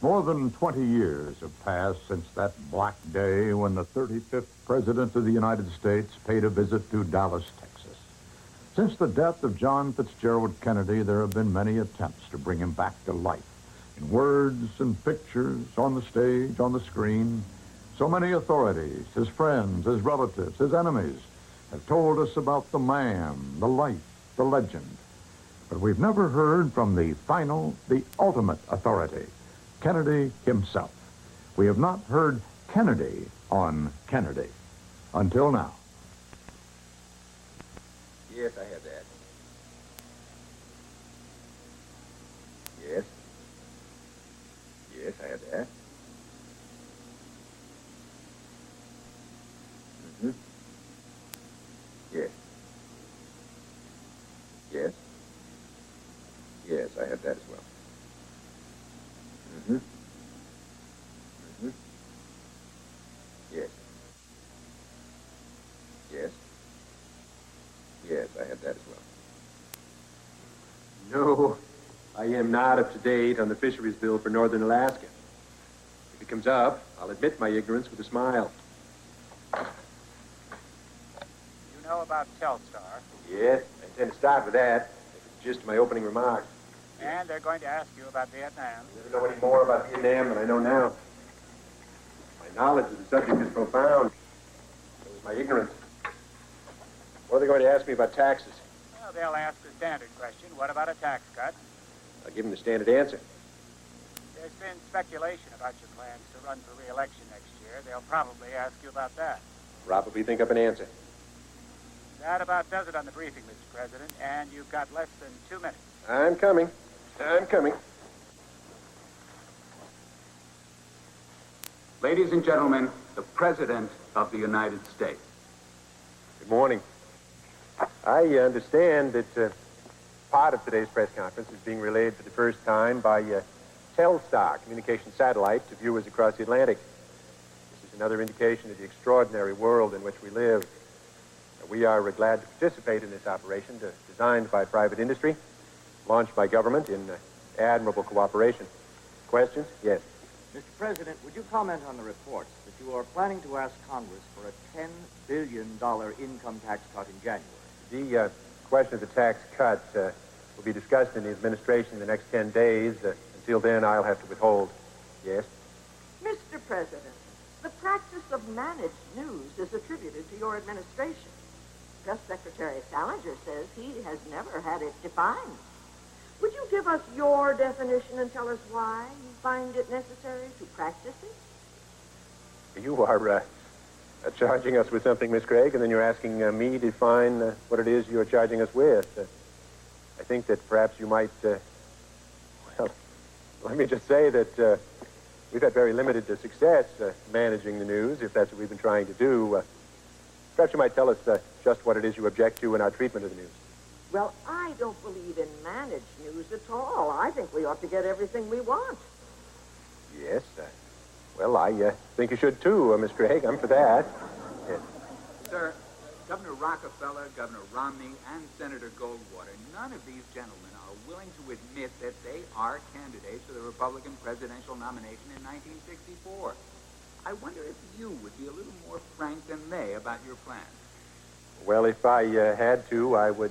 More than 20 years have passed since that black day when the 35th President of the United States paid a visit to Dallas, Texas. Since the death of John Fitzgerald Kennedy, there have been many attempts to bring him back to life. In words and pictures, on the stage, on the screen, so many authorities, his friends, his relatives, his enemies, have told us about the man, the life, the legend. But we've never heard from the final, the ultimate authority, Kennedy himself. We have not heard Kennedy on Kennedy until now. Yes, I have that. Yes. Yes, I have that. Mm-hmm. Yes. Yes. Yes, I have that as well. Mm-hmm. Mm-hmm. Yes. Yes. Yes, I have that as well. No, I am not up to date on the fisheries bill for northern Alaska. If it comes up, I'll admit my ignorance with a smile. You know about Telstar? Yes, I intend to start with that. It's just my opening remarks. And they're going to ask you about Vietnam. I never know any more about Vietnam than I know now. My knowledge of the subject is profound. So is my ignorance. What are they going to ask me about taxes? Well, they'll ask the standard question, what about a tax cut? I'll give them the standard answer. There's been speculation about your plans to run for re-election next year. They'll probably ask you about that. Probably think up an answer. That about does it on the briefing, Mr. President, and you've got less than 2 minutes. I'm coming. I'm coming. Ladies and gentlemen, the President of the United States. Good morning. I understand that part of today's press conference is being relayed for the first time by Telstar, communication satellite, to viewers across the Atlantic. This is another indication of the extraordinary world in which we live. We are glad to participate in this operation designed by private industry, launched by government in admirable cooperation. Questions? Yes. Mr. President, would you comment on the reports that you are planning to ask Congress for a $10 billion income tax cut in January? The question of the tax cut will be discussed in the administration in the next 10 days. Until then, I'll have to withhold. Yes? Mr. President, the practice of managed news is attributed to your administration. Press Secretary Salinger says he has never had it defined. Would you give us your definition and tell us why you find it necessary to practice it? You are charging us with something, Miss Craig, and then you're asking me to define what it is you're charging us with. I think that perhaps you might, well, let me just say that we've had very limited success managing the news, if that's what we've been trying to do. Perhaps you might tell us just what it is you object to in our treatment of the news. Well, I don't believe in managed news at all. I think we ought to get everything we want. Yes, well, I think you should too, Miss Craig. I'm for that. Yes. Sir, Governor Rockefeller, Governor Romney, and Senator Goldwater, none of these gentlemen are willing to admit that they are candidates for the Republican presidential nomination in 1964. I wonder if you would be a little more frank than they about your plans. Well, if I had to, I would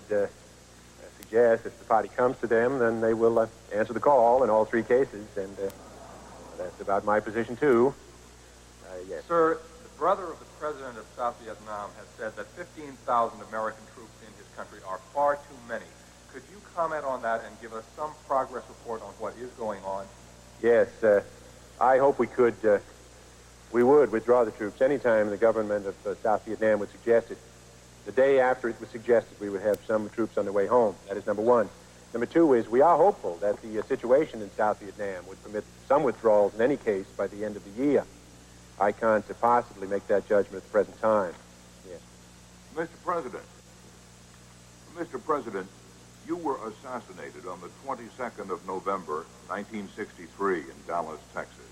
suggest if the party comes to them, then they will answer the call in all three cases, and that's about my position, too. Yes. Sir, the brother of the president of South Vietnam has said that 15,000 American troops in his country are far too many. Could you comment on that and give us some progress report on what is going on? Yes, I hope we could, we would withdraw the troops anytime the government of South Vietnam would suggest it. The day after it was suggested, we would have some troops on their way home. That is number one. Number two is we are hopeful that the situation in South Vietnam would permit some withdrawals in any case by the end of the year. I can't possibly make that judgment at the present time. Yes. Mr. President, you were assassinated on the 22nd of November, 1963 in Dallas, Texas.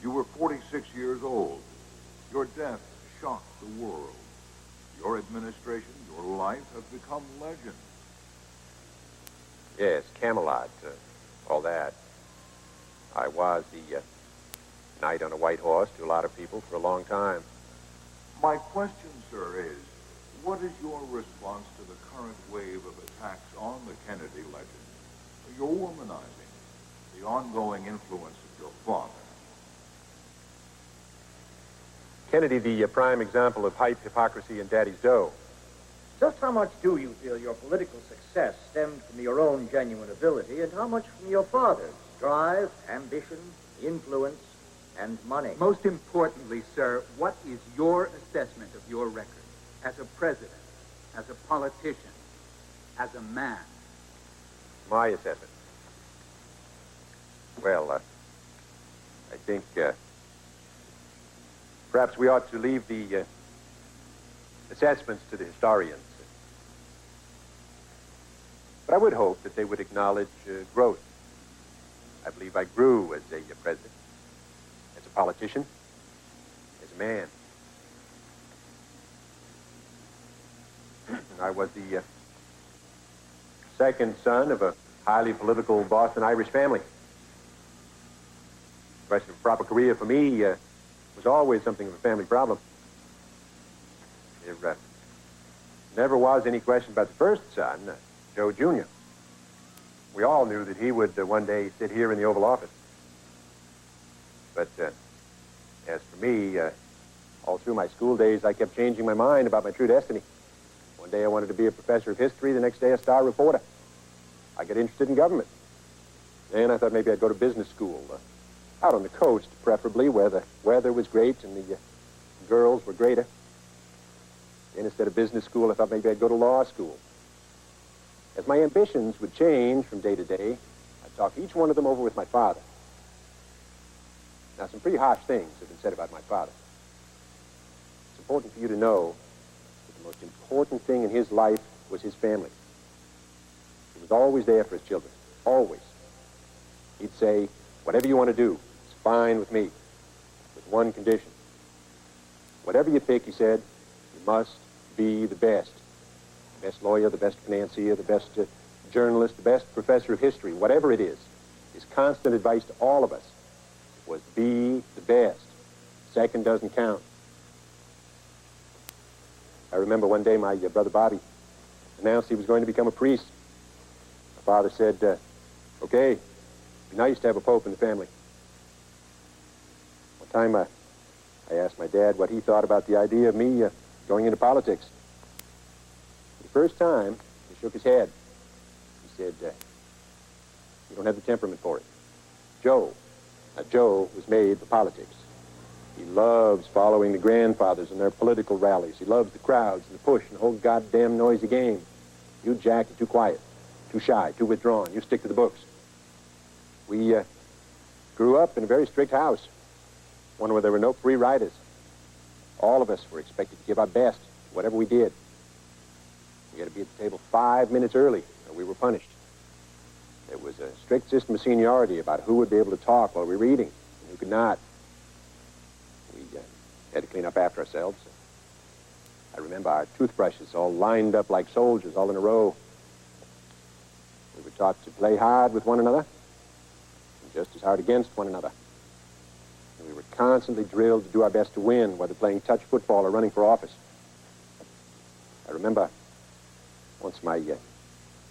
You were 46 years old. Your death shocked the world. Your administration, your life have become legend. Yes, Camelot, all that. I was the knight on a white horse to a lot of people for a long time. My question, sir, is what is your response to the current wave of attacks on the Kennedy legend? Your womanizing, the ongoing influence of your father. Kennedy, the prime example of hype, hypocrisy, and daddy's dough. Just how much do you feel your political success stemmed from your own genuine ability, and how much from your father's drive, ambition, influence, and money? Most importantly, sir, what is your assessment of your record as a president, as a politician, as a man? My assessment. Well, I think perhaps we ought to leave the assessments to the historians. But I would hope that they would acknowledge growth. I believe I grew as a president, as a politician, as a man. I was the second son of a highly political Boston Irish family. The question of a proper career for me was always something of a family problem. There never was any question about the first son, Joe Jr. We all knew that he would one day sit here in the Oval Office. But as for me, all through my school days, I kept changing my mind about my true destiny. One day I wanted to be a professor of history, the next day a star reporter. I got interested in government. Then I thought maybe I'd go to business school, out on the coast, preferably, where the weather was great and the girls were greater. Then instead of business school, I thought maybe I'd go to law school. As my ambitions would change from day to day, I'd talk each one of them over with my father. Now, some pretty harsh things have been said about my father. It's important for you to know that the most important thing in his life was his family. He was always there for his children, always. He'd say, whatever you want to do, it's fine with me, with one condition. Whatever you pick, he said, you must be the best. The best lawyer, the best financier, the best journalist, the best professor of history, whatever it is. His constant advice to all of us was be the best. Second doesn't count. I remember one day my brother Bobby announced he was going to become a priest. My father said, okay, it'd be nice to have a pope in the family. One time I asked my dad what he thought about the idea of me going into politics. For the first time, he shook his head. He said, you don't have the temperament for it. Joe was made for politics. He loves following the grandfathers and their political rallies. He loves the crowds and the push and the whole goddamn noisy game. You, Jack, are too quiet, too shy, too withdrawn. You stick to the books. We grew up in a very strict house, one where there were no free riders. All of us were expected to give our best, whatever we did. We had to be at the table 5 minutes early, or we were punished. There was a strict system of seniority about who would be able to talk while we were reading and who could not. We had to clean up after ourselves. I remember our toothbrushes all lined up like soldiers, all in a row. We were taught to play hard with one another and just as hard against one another. And we were constantly drilled to do our best to win, whether playing touch football or running for office. I remember once my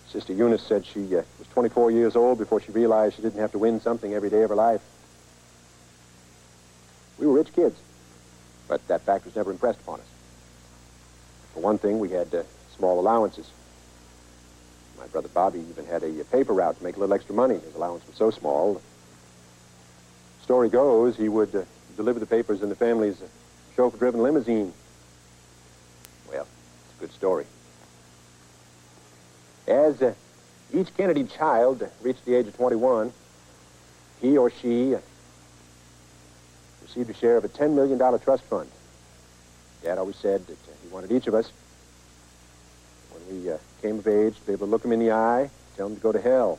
Sister Eunice said she was 24 years old before she realized she didn't have to win something every day of her life. We were rich kids, but that fact was never impressed upon us. For one thing, we had small allowances. My brother Bobby even had a paper route to make a little extra money. His allowance was so small. Story goes, he would deliver the papers in the family's chauffeur-driven limousine. Well, it's a good story. As each Kennedy child reached the age of 21, he or she received a share of a $10 million trust fund. Dad always said that he wanted each of us, when we came of age, to be able to look him in the eye, tell him to go to hell.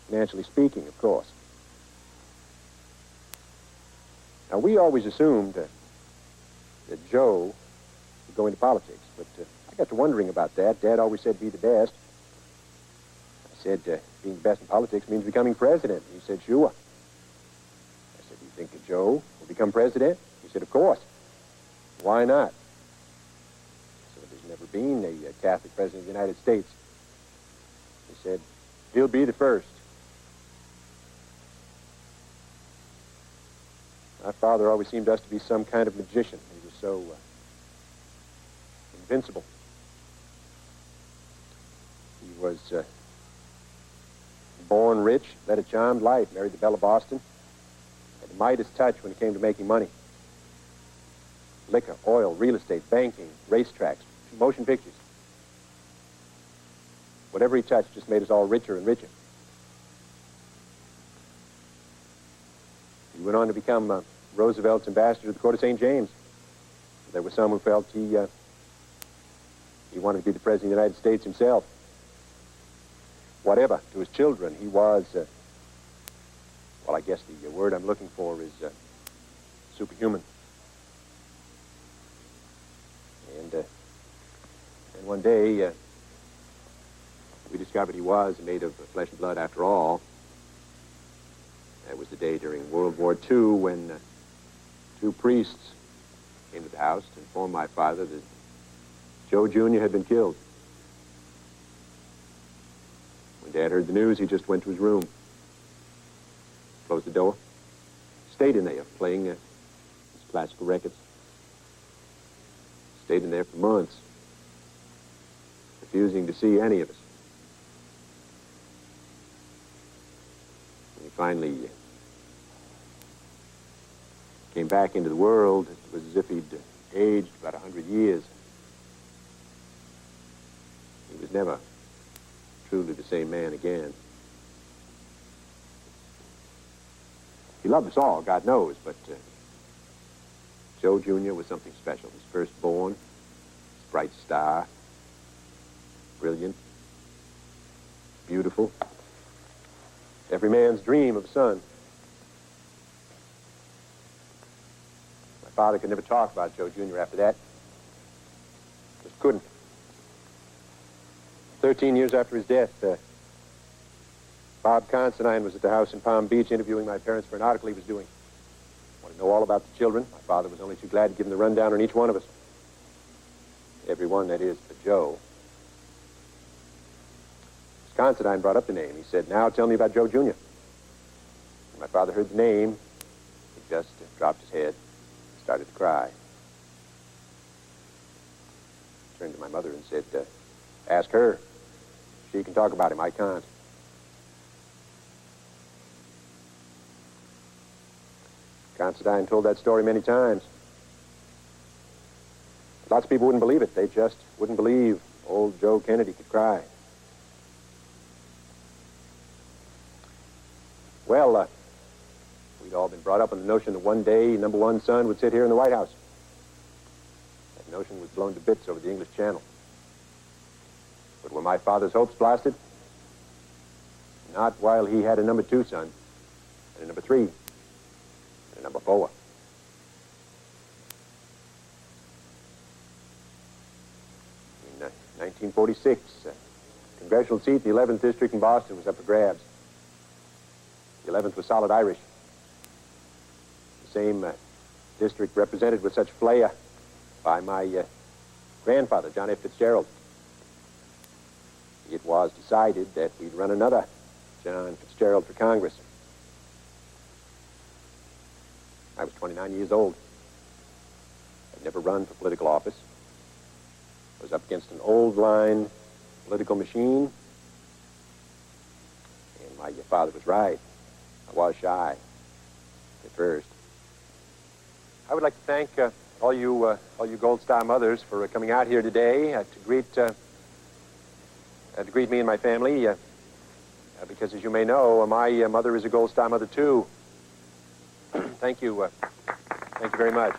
Financially speaking, of course. Now, we always assumed that Joe would go into politics, but I got to wondering about that. Dad always said be the best. I said being the best in politics means becoming president. He said, sure. think that Joe will become president? He said, of course. Why not? So there's never been a Catholic president of the United States. He said, he'll be the first. My father always seemed to us to be some kind of magician. He was so invincible. He was born rich, led a charmed life, married the Belle of Boston, had the Midas touch when it came to making money. Liquor, oil, real estate, banking, racetracks, motion pictures. Whatever he touched just made us all richer and richer. He went on to become Roosevelt's ambassador to the court of St. James. There were some who felt he wanted to be the president of the United States himself. Whatever, to his children, he was, well, I guess the word I'm looking for is superhuman. And one day, we discovered he was made of flesh and blood after all. That was the day during World War II when two priests came to the house to inform my father that Joe Jr. had been killed. When Dad heard the news, he just went to his room, closed the door, stayed in there playing his classical records. Stayed in there for months, refusing to see any of us. And he finally came back into the world. It was as if he'd aged about 100 years. He was never truly the same man again. He loved us all, God knows, but Joe Jr. was something special. His firstborn, his bright star, brilliant, beautiful. Every man's dream of a son. My father could never talk about Joe Jr. after that. Just couldn't. 13 years after his death, Bob Considine was at the house in Palm Beach interviewing my parents for an article he was doing. Wanted to know all about the children. My father was only too glad to give him the rundown on each one of us. Every one, that is, but Joe. As Considine brought up the name, he said, now tell me about Joe Jr. When my father heard the name, he just dropped his head and started to cry. Turned to my mother and said, ask her. She can talk about him. I can't. Considine told that story many times. Lots of people wouldn't believe it. They just wouldn't believe old Joe Kennedy could cry. Well, we'd all been brought up on the notion that one day number one son would sit here in the White House. That notion was blown to bits over the English Channel. But were my father's hopes blasted? Not while he had a number two son, and a number three, and a number four. In 1946, congressional seat in the 11th District in Boston was up for grabs. The 11th was solid Irish. The same district represented with such flair by my grandfather, John F. Fitzgerald. It was decided that we'd run another John Fitzgerald for Congress. I was 29 years old. I'd never run for political office. I was up against an old-line political machine. And my father was right. I was shy at first. I would like to thank all you Gold Star mothers for coming out here today to greet me and my family, because as you may know, my mother is a Gold Star mother too. Thank you. Thank you very much.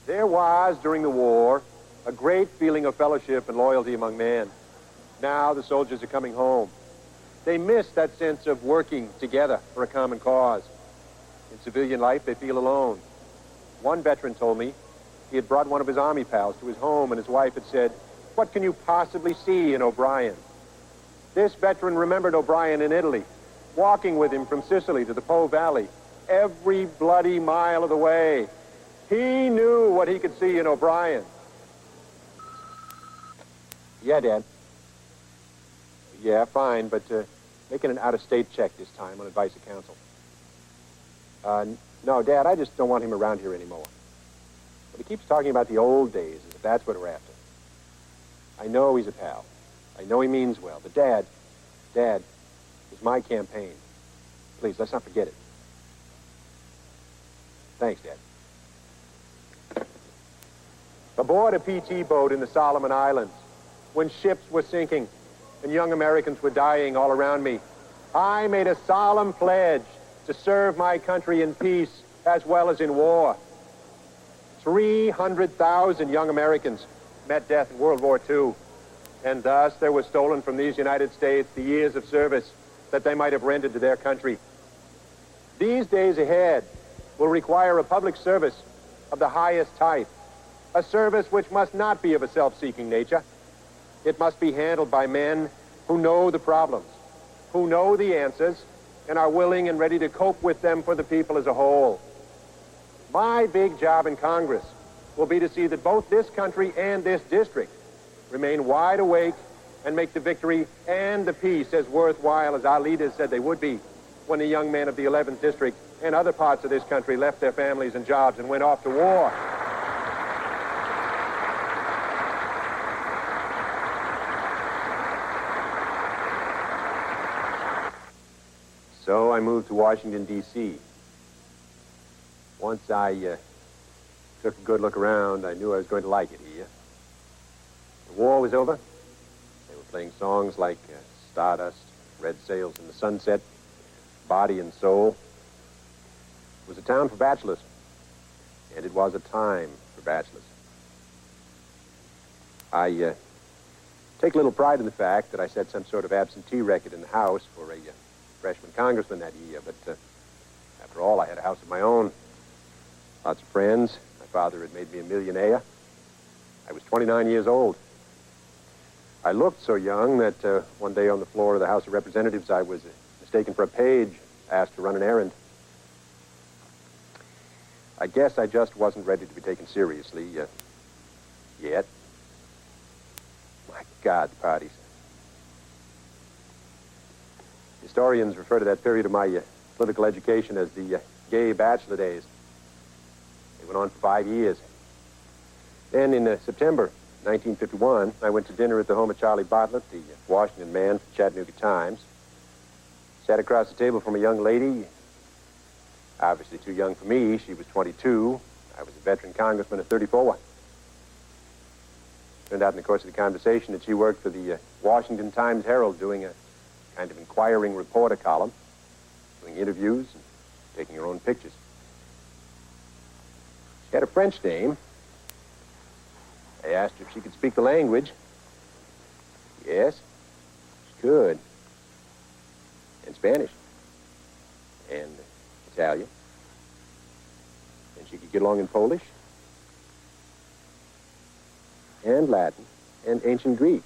There was, during the war, a great feeling of fellowship and loyalty among men. Now the soldiers are coming home. They miss that sense of working together for a common cause. In civilian life, they feel alone. One veteran told me he had brought one of his Army pals to his home, and his wife had said, "What can you possibly see in O'Brien?" This veteran remembered O'Brien in Italy. walking with him from Sicily to the Po Valley, every bloody mile of the way. He knew what he could see in O'Brien. Yeah, Dad. Yeah, fine, but making an out-of-state check this time on advice of counsel. No, Dad, I just don't want him around here anymore. But he keeps talking about the old days, as if that's what we're after. I know he's a pal. I know he means well. But Dad, it was my campaign. Please, let's not forget it. Thanks, Dad. Aboard a PT boat in the Solomon Islands, when ships were sinking and young Americans were dying all around me, I made a solemn pledge to serve my country in peace as well as in war. 300,000 young Americans met death in World War II, and thus there was stolen from these United States the years of service that they might have rendered to their country. These days ahead will require a public service of the highest type, a service which must not be of a self-seeking nature. It must be handled by men who know the problems, who know the answers, and are willing and ready to cope with them for the people as a whole. My big job in Congress will be to see that both this country and this district remain wide awake and make the victory and the peace as worthwhile as our leaders said they would be when the young men of the 11th District and other parts of this country left their families and jobs and went off to war. So I moved to Washington, D.C. Once I took a good look around, I knew I was going to like it here. The war was over. They were playing songs like Stardust, Red Sails in the Sunset, Body and Soul. It was a town for bachelors, and it was a time for bachelors. I take little pride in the fact that I set some sort of absentee record in the House for a freshman congressman that year, but after all, I had a house of my own. Lots of friends. My father had made me a millionaire. I was 29 years old. I looked so young that one day on the floor of the House of Representatives, I was mistaken for a page, asked to run an errand. I guess I just wasn't ready to be taken seriously yet. My God, the parties. Historians refer to that period of my political education as the gay bachelor days. They went on for 5 years. Then in September 1951, I went to dinner at the home of Charlie Bartlett, the Washington man for the Chattanooga Times. Sat across the table from a young lady, obviously too young for me. She was 22. I was a veteran congressman at 34. Turned out in the course of the conversation that she worked for the Washington Times Herald doing a kind of inquiring reporter column, doing interviews and taking her own pictures. She had a French name. I asked her if she could speak the language. Yes, she could. And Spanish. And Italian. And she could get along in Polish. And Latin. And ancient Greek.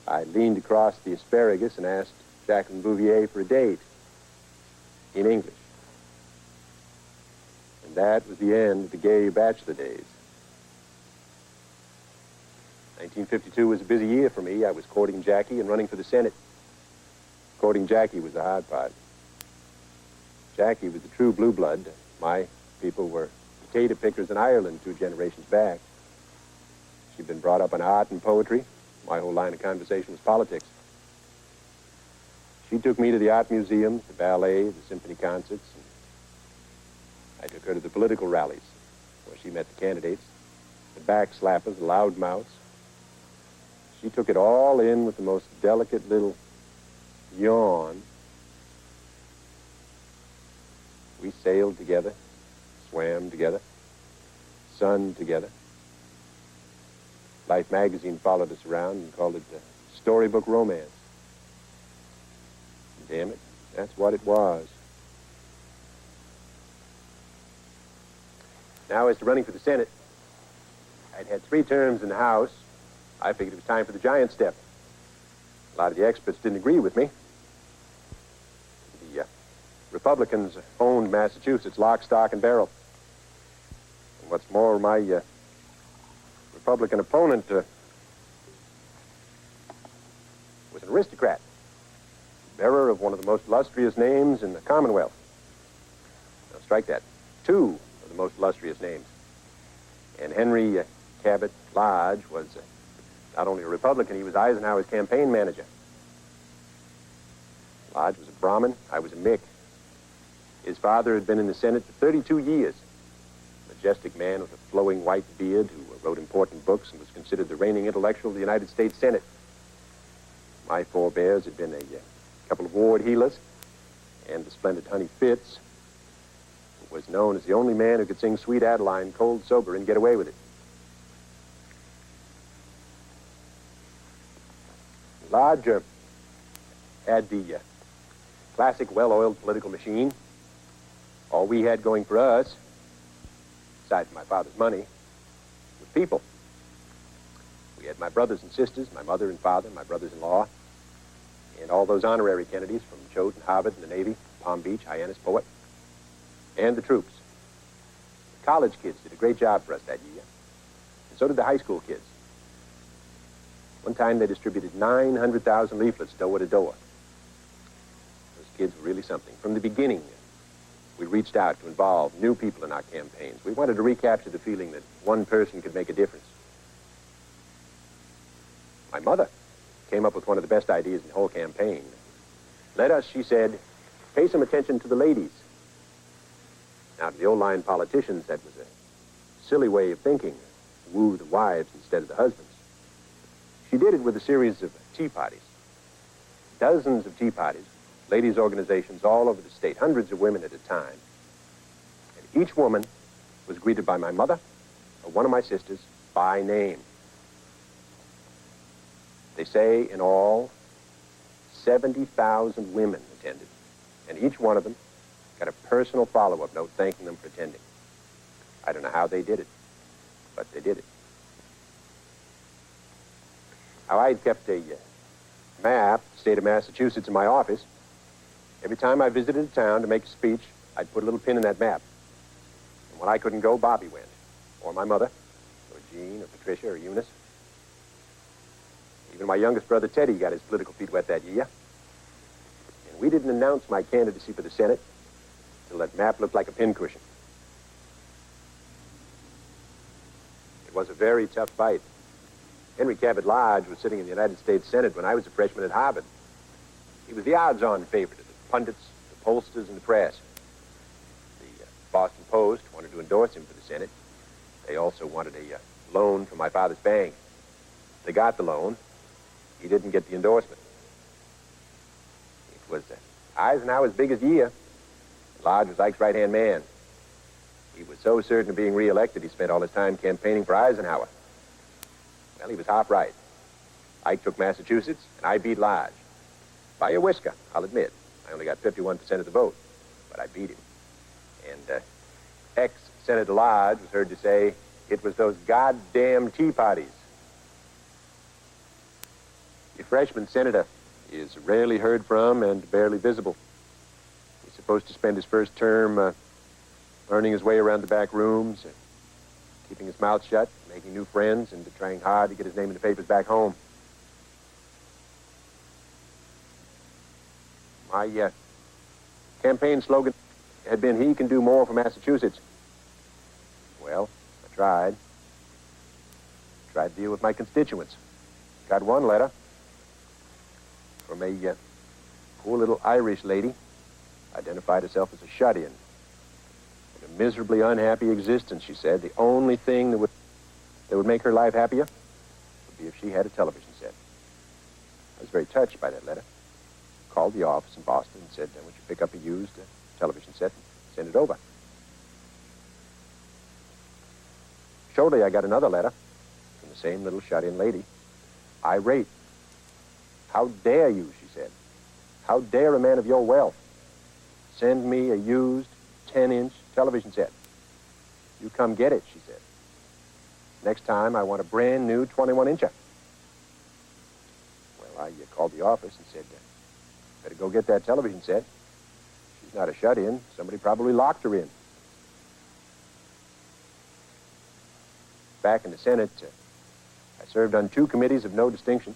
I leaned across the asparagus and asked Jacqueline Bouvier for a date in English. And that was the end of the gay bachelor days. 1952 was a busy year for me. I was courting Jackie and running for the Senate. Courting Jackie was the hard part. Jackie was the true blue blood. My people were potato pickers in Ireland 2 generations back. She'd been brought up on art and poetry. My whole line of conversation was politics. She took me to the art museums, the ballet, the symphony concerts. And I took her to the political rallies, where she met the candidates, the backslappers, the loudmouths. She took it all in with the most delicate little yawn. We sailed together, swam together, sunned together. Life magazine followed us around and called it storybook romance. Damn it, that's what it was. Now, as to running for the Senate, I'd had 3 terms in the House. I figured it was time for the giant step. A lot of the experts didn't agree with me. The Republicans owned Massachusetts lock, stock, and barrel. And what's more, my Republican opponent was an aristocrat, bearer of one of the most illustrious names in the Commonwealth. Now, strike that. Two of the most illustrious names. And Henry Cabot Lodge was not only a Republican, he was Eisenhower's campaign manager. Lodge was a Brahmin, I was a Mick. His father had been in the Senate for 32 years. A majestic man with a flowing white beard who wrote important books and was considered the reigning intellectual of the United States Senate. My forebears had been a couple of ward healers, and the splendid Honey Fitz, who was known as the only man who could sing Sweet Adeline cold sober and get away with it. Lodge had the classic well-oiled political machine. All we had going for us, aside from my father's money, was people. We had my brothers and sisters, my mother and father, my brothers-in-law, and all those honorary Kennedys from Choate and Harvard and the Navy, Palm Beach, Hyannis Poet, and the troops. The college kids did a great job for us that year, and so did the high school kids. One time they distributed 900,000 leaflets door to door. Those kids were really something. From the beginning, we reached out to involve new people in our campaigns. We wanted to recapture the feeling that one person could make a difference. My mother came up with one of the best ideas in the whole campaign. Let us, she said, pay some attention to the ladies. Now, to the old-line politicians, that was a silly way of thinking. Woo the wives instead of the husbands. She did it with a series of tea parties. Dozens of tea parties, ladies' organizations all over the state, hundreds of women at a time. And each woman was greeted by my mother or one of my sisters by name. They say in all, 70,000 women attended, and each one of them got a personal follow-up note thanking them for attending. I don't know how they did it, but they did it. Now, I had kept a map, state of Massachusetts, in my office. Every time I visited a town to make a speech, I'd put a little pin in that map. And when I couldn't go, Bobby went, or my mother, or Jean, or Patricia, or Eunice. Even my youngest brother, Teddy, got his political feet wet that year. And we didn't announce my candidacy for the Senate until that map looked like a pincushion. It was a very tough fight. Henry Cabot Lodge was sitting in the United States Senate when I was a freshman at Harvard. He was the odds-on favorite of the pundits, the pollsters, and the press. The Boston Post wanted to endorse him for the Senate. They also wanted a loan from my father's bank. They got the loan. He didn't get the endorsement. It was Eisenhower's biggest year. Lodge was Ike's right-hand man. He was so certain of being re-elected, he spent all his time campaigning for Eisenhower. Well, he was half right. Ike took Massachusetts, and I beat Lodge. By a whisker, I'll admit. I only got 51% of the vote, but I beat him. And ex-Senator Lodge was heard to say, it was those goddamn tea parties. The freshman senator is rarely heard from and barely visible. He's supposed to spend his first term earning his way around the back rooms, keeping his mouth shut, making new friends, and trying hard to get his name in the papers back home. My campaign slogan had been, he can do more for Massachusetts. Well, I tried. Tried to deal with my constituents. Got one letter from a poor little Irish lady, identified herself as a shut-in. In a miserably unhappy existence, she said. The only thing that would make her life happier would be if she had a television set. I was very touched by that letter. Called the office in Boston and said, would you pick up a used television set and send it over? Shortly, I got another letter from the same little shut-in lady, irate. How dare you, she said. How dare a man of your wealth send me a used 10-inch television set? You come get it, she said. Next time, I want a brand new 21-incher. Well, I called the office and said, better go get that television set. She's not a shut-in. Somebody probably locked her in. Back in the Senate, I served on 2 committees of no distinction.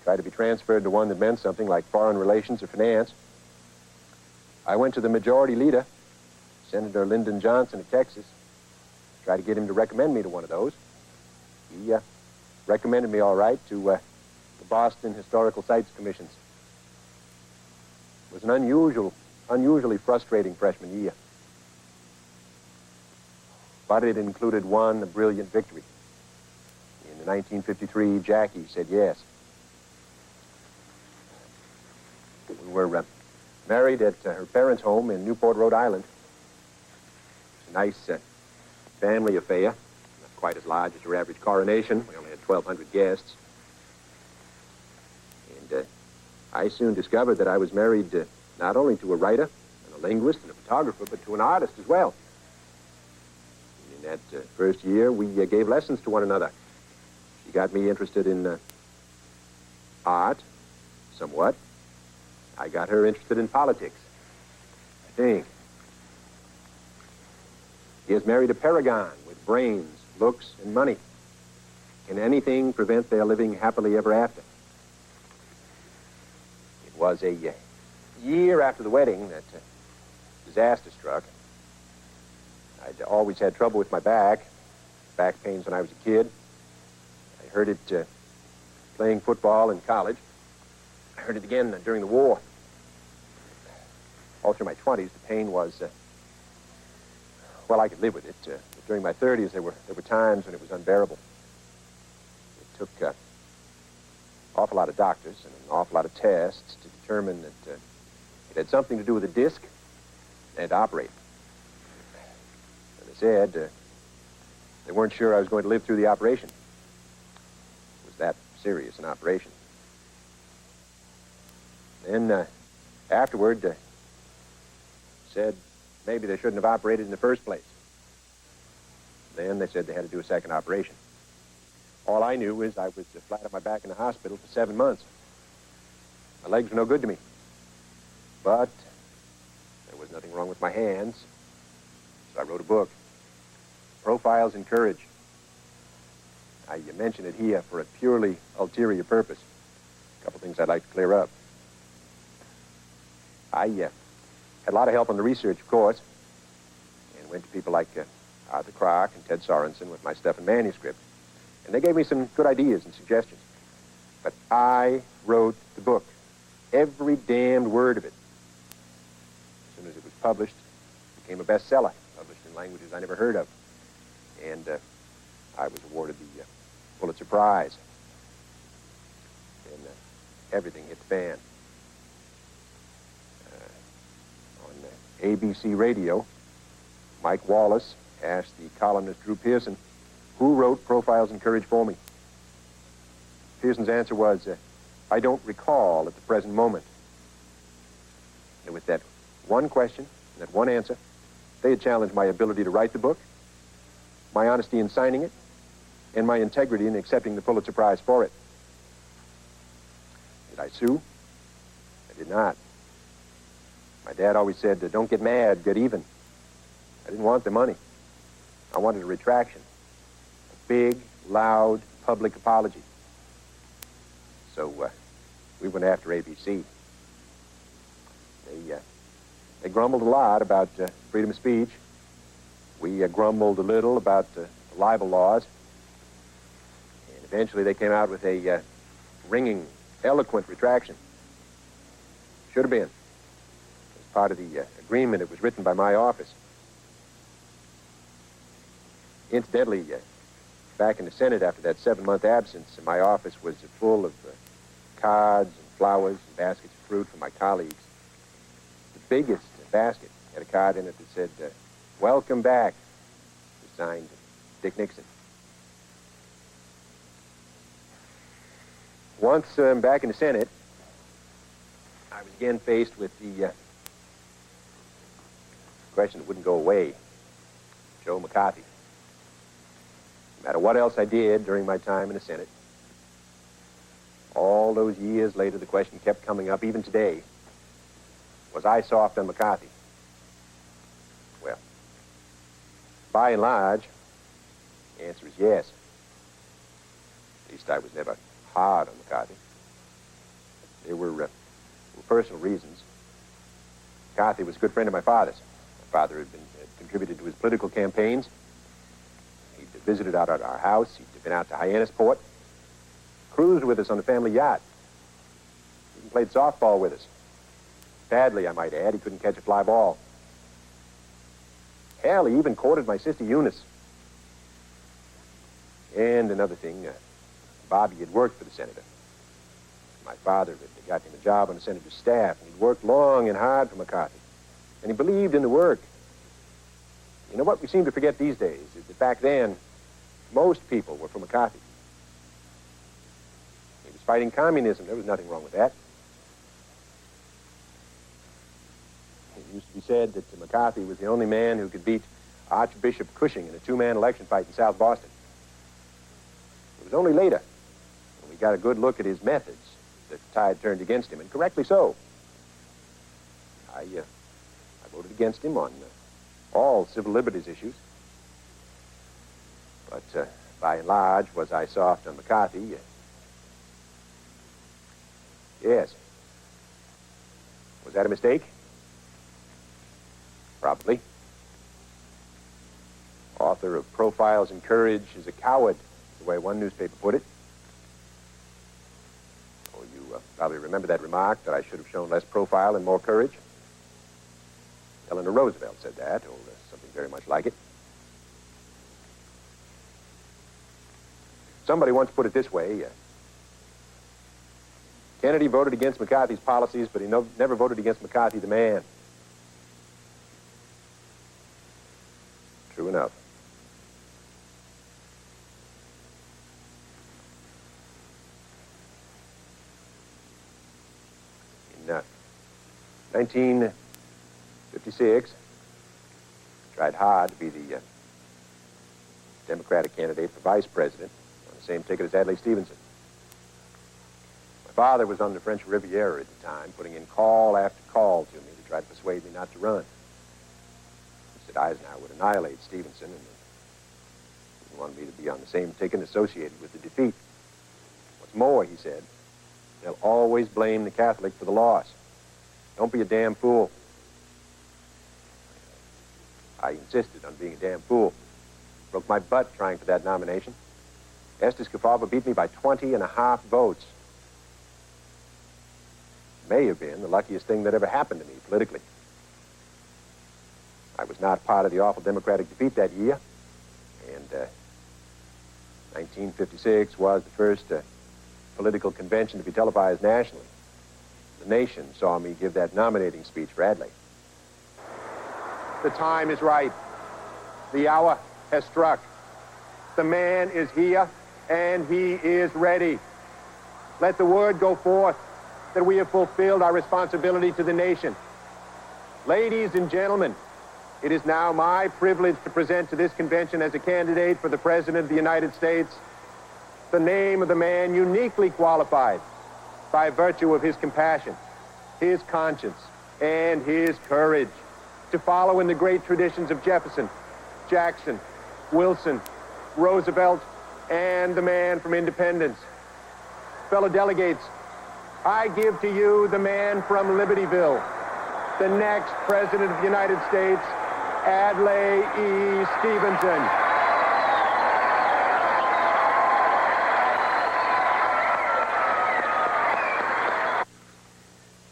Tried to be transferred to one that meant something like foreign relations or finance. I went to the majority leader, Senator Lyndon Johnson of Texas. Tried to get him to recommend me to one of those. He recommended me all right to the Boston Historical Sites Commissions. It was an unusually frustrating freshman year. But it included one brilliant victory. In 1953, Jackie said yes. We were married at her parents' home in Newport, Rhode Island. It was a nice family affair, not quite as large as your average coronation. We only had 1,200 guests. And I soon discovered that I was married not only to a writer and a linguist and a photographer, but to an artist as well. In that first year, we gave lessons to one another. She got me interested in art, somewhat. I got her interested in politics, I think. He has married a paragon with brains, looks, and money. Can anything prevent their living happily ever after? It was a year after the wedding that disaster struck. I'd always had trouble with my back pains when I was a kid. I heard it playing football in college. I heard it again during the war. All through my 20s, the pain was, well, I could live with it. But during my 30s, there were times when it was unbearable. It took an awful lot of doctors and an awful lot of tests to determine that it had something to do with the disc and to operate. And they said they weren't sure I was going to live through the operation. It was that serious an operation. Then afterward, said maybe they shouldn't have operated in the first place. Then they said they had to do a second operation. All I knew is I was flat on my back in the hospital for 7 months. My legs were no good to me. But there was nothing wrong with my hands. So I wrote a book, Profiles in Courage. I mention it here for a purely ulterior purpose. A couple things I'd like to clear up. I had a lot of help on the research, of course, and went to people like Arthur Clarke and Ted Sorensen with my stuff in manuscript. And they gave me some good ideas and suggestions. But I wrote the book, every damned word of it. As soon as it was published, it became a bestseller, published in languages I never heard of. And I was awarded the Pulitzer Prize. And everything hit the fan. ABC Radio, Mike Wallace asked the columnist Drew Pearson, who wrote Profiles in Courage for me? Pearson's answer was, I don't recall at the present moment. And with that one question, and that one answer, they had challenged my ability to write the book, my honesty in signing it, and my integrity in accepting the Pulitzer Prize for it. Did I sue? I did not. My dad always said, don't get mad, get even. I didn't want the money. I wanted a retraction. A big, loud, public apology. So we went after ABC. They grumbled a lot about freedom of speech. We grumbled a little about the libel laws. And eventually they came out with a ringing, eloquent retraction. Should have been. Part of the agreement, it was written by my office. Incidentally, back in the Senate after that 7-month absence, my office was full of cards and flowers and baskets of fruit from my colleagues. The biggest basket had a card in it that said, welcome back. It was signed Dick Nixon. Once back in the Senate, I was again faced with the question that wouldn't go away. Joe McCarthy. No matter what else I did during my time in the Senate, all those years later, the question kept coming up, even today. Was I soft on McCarthy? Well, by and large, the answer is yes. At least I was never hard on McCarthy. There were personal reasons. McCarthy was a good friend of my father's. My father had contributed to his political campaigns. He'd visited out at our house. He'd been out to Hyannisport, cruised with us on the family yacht. Even played softball with us. Badly, I might add. He couldn't catch a fly ball. Hell, he even courted my sister Eunice. And another thing, Bobby had worked for the senator. My father had gotten him a job on the senator's staff, and he'd worked long and hard for McCarthy. And he believed in the work. You know what we seem to forget these days is that back then, most people were for McCarthy. He was fighting communism. There was nothing wrong with that. It used to be said that McCarthy was the only man who could beat Archbishop Cushing in a two-man election fight in South Boston. It was only later, when we got a good look at his methods, that the tide turned against him, and correctly so. I voted against him on all civil liberties issues. But by and large, was I soft on McCarthy? Yes. Was that a mistake? Probably. Author of Profiles in Courage is a coward, the way one newspaper put it. Oh, you probably remember that remark that I should have shown less profile and more courage. Eleanor Roosevelt said that, or something very much like it. Somebody once put it this way. Kennedy voted against McCarthy's policies, but he never voted against McCarthy the man. True enough. In 1956, I tried hard to be the Democratic candidate for vice president on the same ticket as Adlai Stevenson. My father was on the French Riviera at the time, putting in call after call to me to try to persuade me not to run. He said Eisenhower would annihilate Stevenson, and he wanted me to be on the same ticket associated with the defeat. What's more, he said, they'll always blame the Catholic for the loss. Don't be a damn fool. I insisted on being a damn fool. Broke my butt trying for that nomination. Estes Kefauver beat me by 20.5 votes. May have been the luckiest thing that ever happened to me politically. I was not part of the awful Democratic defeat that year, and 1956 was the first political convention to be televised nationally. The nation saw me give that nominating speech for Adlai. The time is right. The hour has struck. The man is here, and he is ready. Let the word go forth that we have fulfilled our responsibility to the nation. Ladies and gentlemen, it is now my privilege to present to this convention as a candidate for the President of the United States the name of the man uniquely qualified by virtue of his compassion, his conscience, and his courage to follow in the great traditions of Jefferson, Jackson, Wilson, Roosevelt, and the man from Independence. Fellow delegates, I give to you the man from Libertyville, the next President of the United States, Adlai E. Stevenson.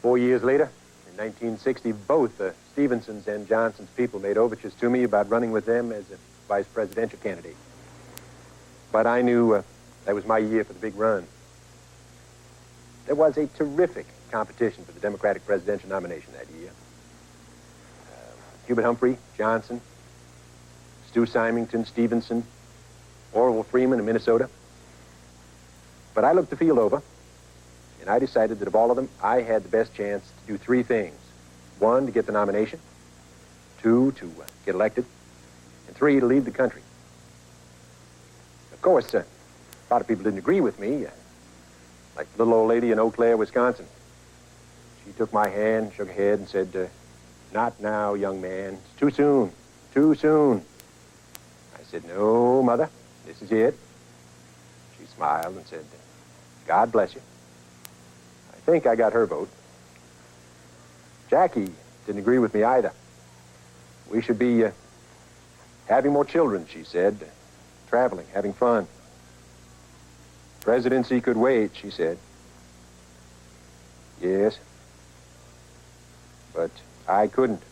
Four years later, in 1960, both Stevenson's and Johnson's people made overtures to me about running with them as a vice presidential candidate. But I knew that was my year for the big run. There was a terrific competition for the Democratic presidential nomination that year. Hubert Humphrey, Johnson, Stu Symington, Stevenson, Orville Freeman of Minnesota. But I looked the field over, and I decided that of all of them, I had the best chance to do three things. One, to get the nomination. Two, to get elected. And three, to lead the country. Of course, a lot of people didn't agree with me. like the little old lady in Eau Claire, Wisconsin. She took my hand, shook her head, and said, "Not now, young man. It's too soon. Too soon." I said, "No, Mother, this is it." She smiled and said, "God bless you." I think I got her vote. Jackie didn't agree with me either. We should be having more children, she said. Traveling, having fun. Presidency could wait, she said. Yes. But I couldn't.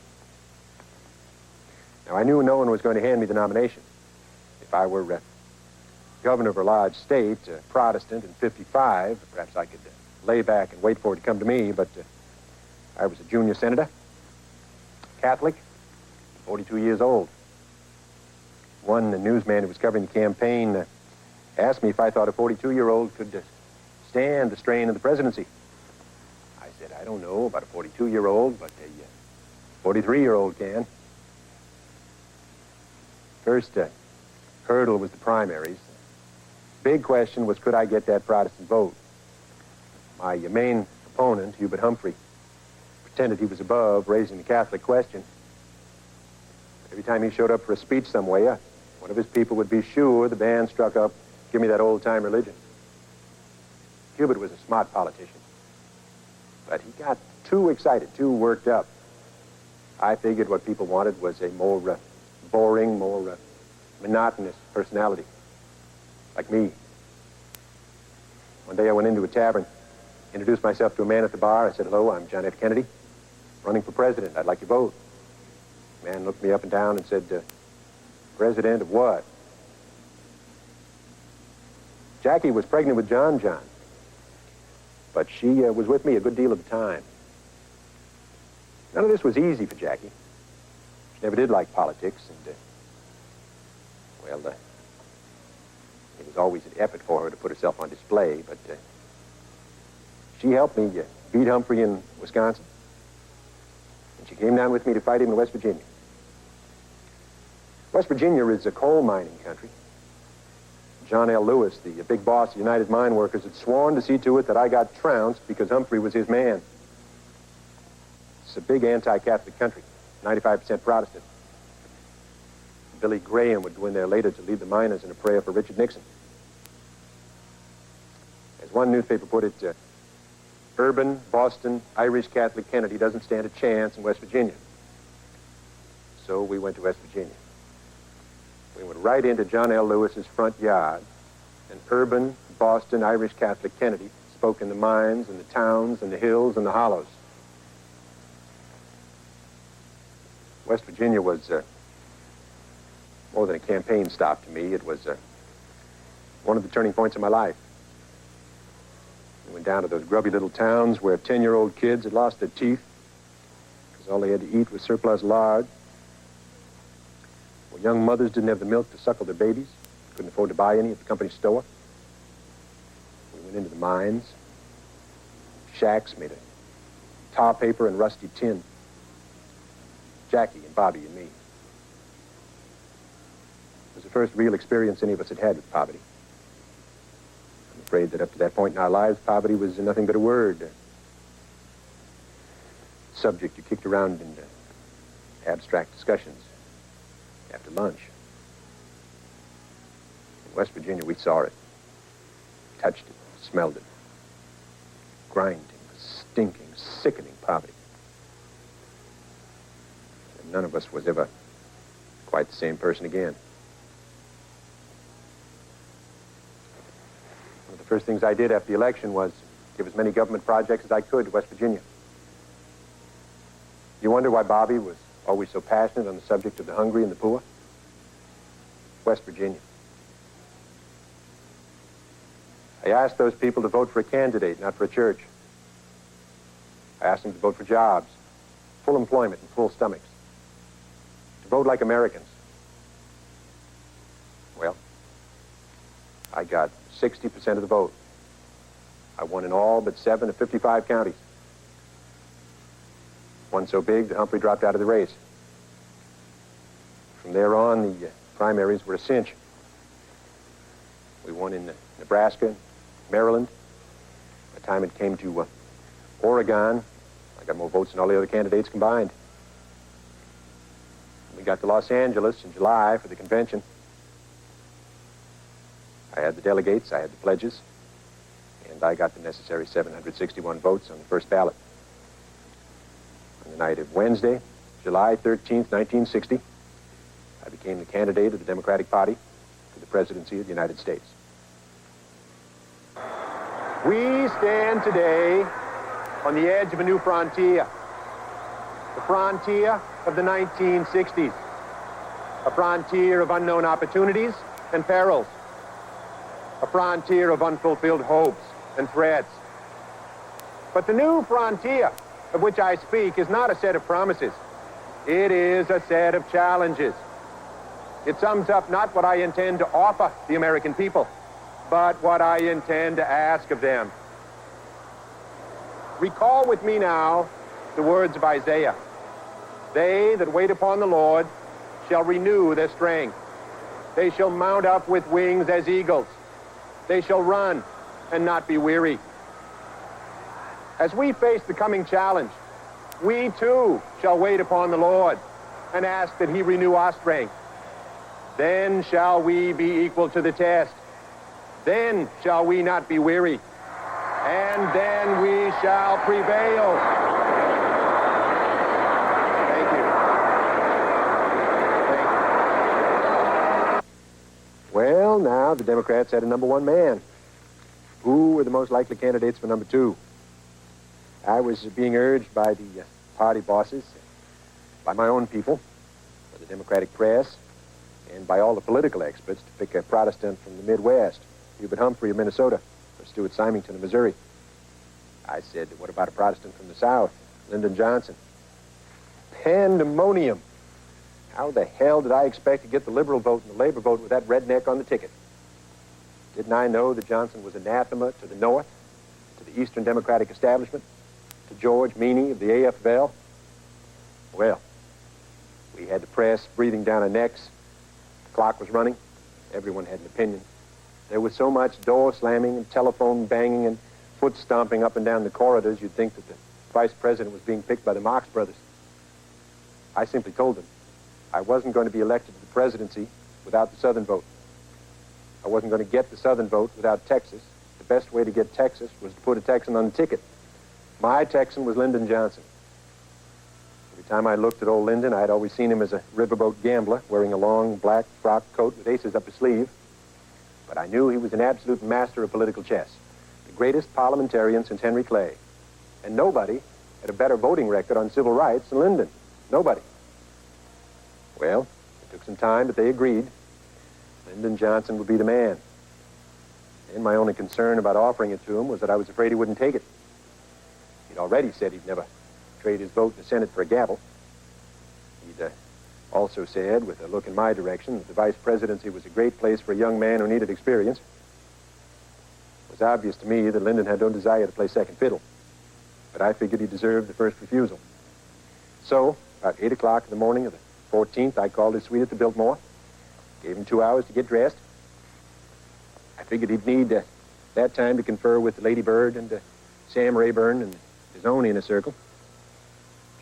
Now, I knew no one was going to hand me the nomination. If I were governor of a large state, Protestant, and 55, perhaps I could lay back and wait for it to come to me, but I was a junior senator, Catholic, 42 years old. One newsman who was covering the campaign asked me if I thought a 42-year-old could stand the strain of the presidency. I said, I don't know about a 42-year-old, but a 43-year-old can. First hurdle was the primaries. Big question was, could I get that Protestant vote? My main opponent, Hubert Humphrey, pretended he was above raising the Catholic question. Every time he showed up for a speech somewhere, one of his people would be sure the band struck up, "Give me that old-time religion." Hubert was a smart politician, but he got too excited, too worked up. I figured what people wanted was a more boring, more monotonous personality, like me. One day I went into a tavern, introduced myself to a man at the bar. I said, "Hello, I'm John F. Kennedy, running for president. I'd like your vote." The man looked me up and down and said, "President of what?" Jackie was pregnant with John, but she was with me a good deal of the time. None of this was easy for Jackie. She never did like politics, and, it was always an effort for her to put herself on display, but she helped me beat Humphrey in Wisconsin, and she came down with me to fight him in West Virginia. West Virginia is a coal mining country. John L. Lewis, the big boss of United Mine Workers, had sworn to see to it that I got trounced because Humphrey was his man. It's a big anti-Catholic country, 95% Protestant. Billy Graham would go in there later to lead the miners in a prayer for Richard Nixon. As one newspaper put it, urban, Boston, Irish Catholic Kennedy doesn't stand a chance in West Virginia. So we went to West Virginia. We went right into John L. Lewis's front yard, and urban, Boston, Irish Catholic Kennedy spoke in the mines and the towns and the hills and the hollows. West Virginia was more than a campaign stop to me. It was one of the turning points of my life. We went down to those grubby little towns where 10-year-old kids had lost their teeth because all they had to eat was surplus lard. Where young mothers didn't have the milk to suckle their babies, couldn't afford to buy any at the company store. We went into the mines, shacks made of tar paper and rusty tin. Jackie and Bobby and me. It was the first real experience any of us had had with poverty. I'm afraid that up to that point in our lives, poverty was nothing but a word. Subject you kicked around in abstract discussions after lunch. In West Virginia, we saw it, touched it, smelled it. Grinding, stinking, sickening poverty. And none of us was ever quite the same person again. One of the first things I did after the election was give as many government projects as I could to West Virginia. You wonder why Bobby was always so passionate on the subject of the hungry and the poor? West Virginia. I asked those people to vote for a candidate, not for a church. I asked them to vote for jobs, full employment and full stomachs. To vote like Americans. Well, I got 60% of the vote. I won in all but 7 of 55 counties. One so big that Humphrey dropped out of the race. From there on, the primaries were a cinch. We won in Nebraska, Maryland, the time it came to Oregon, I got more votes than all the other candidates combined. We got to Los Angeles in July for the convention. I had the delegates, I had the pledges, and I got the necessary 761 votes on the first ballot. On the night of Wednesday, July 13th, 1960, I became the candidate of the Democratic Party for the presidency of the United States. We stand today on the edge of a new frontier, the frontier of the 1960s, a frontier of unknown opportunities and perils, a frontier of unfulfilled hopes and threats. But the new frontier of which I speak is not a set of promises. It is a set of challenges. It sums up not what I intend to offer the American people, but what I intend to ask of them. Recall with me now the words of Isaiah. They that wait upon the Lord shall renew their strength. They shall mount up with wings as eagles. They shall run and not be weary. As we face the coming challenge, we too shall wait upon the Lord and ask that he renew our strength. Then shall we be equal to the test. Then shall we not be weary. And then we shall prevail. Thank you. Thank you. Well, now the Democrats had a number one man. Who were the most likely candidates for number two? I was being urged by the party bosses, by my own people, by the Democratic press, and by all the political experts to pick a Protestant from the Midwest, Hubert Humphrey of Minnesota, or Stuart Symington of Missouri. I said, what about a Protestant from the South, Lyndon Johnson? Pandemonium. How the hell did I expect to get the liberal vote and the labor vote with that redneck on the ticket? Didn't I know that Johnson was anathema to the North, to the Eastern Democratic establishment, to George Meany of the AFL? Well, we had the press breathing down our necks. The clock was running. Everyone had an opinion. There was so much door slamming and telephone banging and foot stomping up and down the corridors, you'd think that the vice president was being picked by the Marx brothers. I simply told them I wasn't going to be elected to the presidency without the Southern vote. I wasn't going to get the Southern vote without Texas. The best way to get Texas was to put a Texan on the ticket. My Texan was Lyndon Johnson. Every time I looked at old Lyndon, I'd always seen him as a riverboat gambler, wearing a long black frock coat with aces up his sleeve. But I knew he was an absolute master of political chess, the greatest parliamentarian since Henry Clay. And nobody had a better voting record on civil rights than Lyndon. Nobody. Well, it took some time, but they agreed. Lyndon Johnson would be the man. And my only concern about offering it to him was that I was afraid he wouldn't take it. He'd already said he'd never trade his vote in the Senate for a gavel. He'd also said, with a look in my direction, that the vice presidency was a great place for a young man who needed experience. It was obvious to me that Lyndon had no desire to play second fiddle, but I figured he deserved the first refusal. So, about 8 o'clock in the morning of the 14th, I called his suite at the Biltmore, gave him 2 hours to get dressed. I figured he'd need that time to confer with Lady Bird and Sam Rayburn and his own inner circle.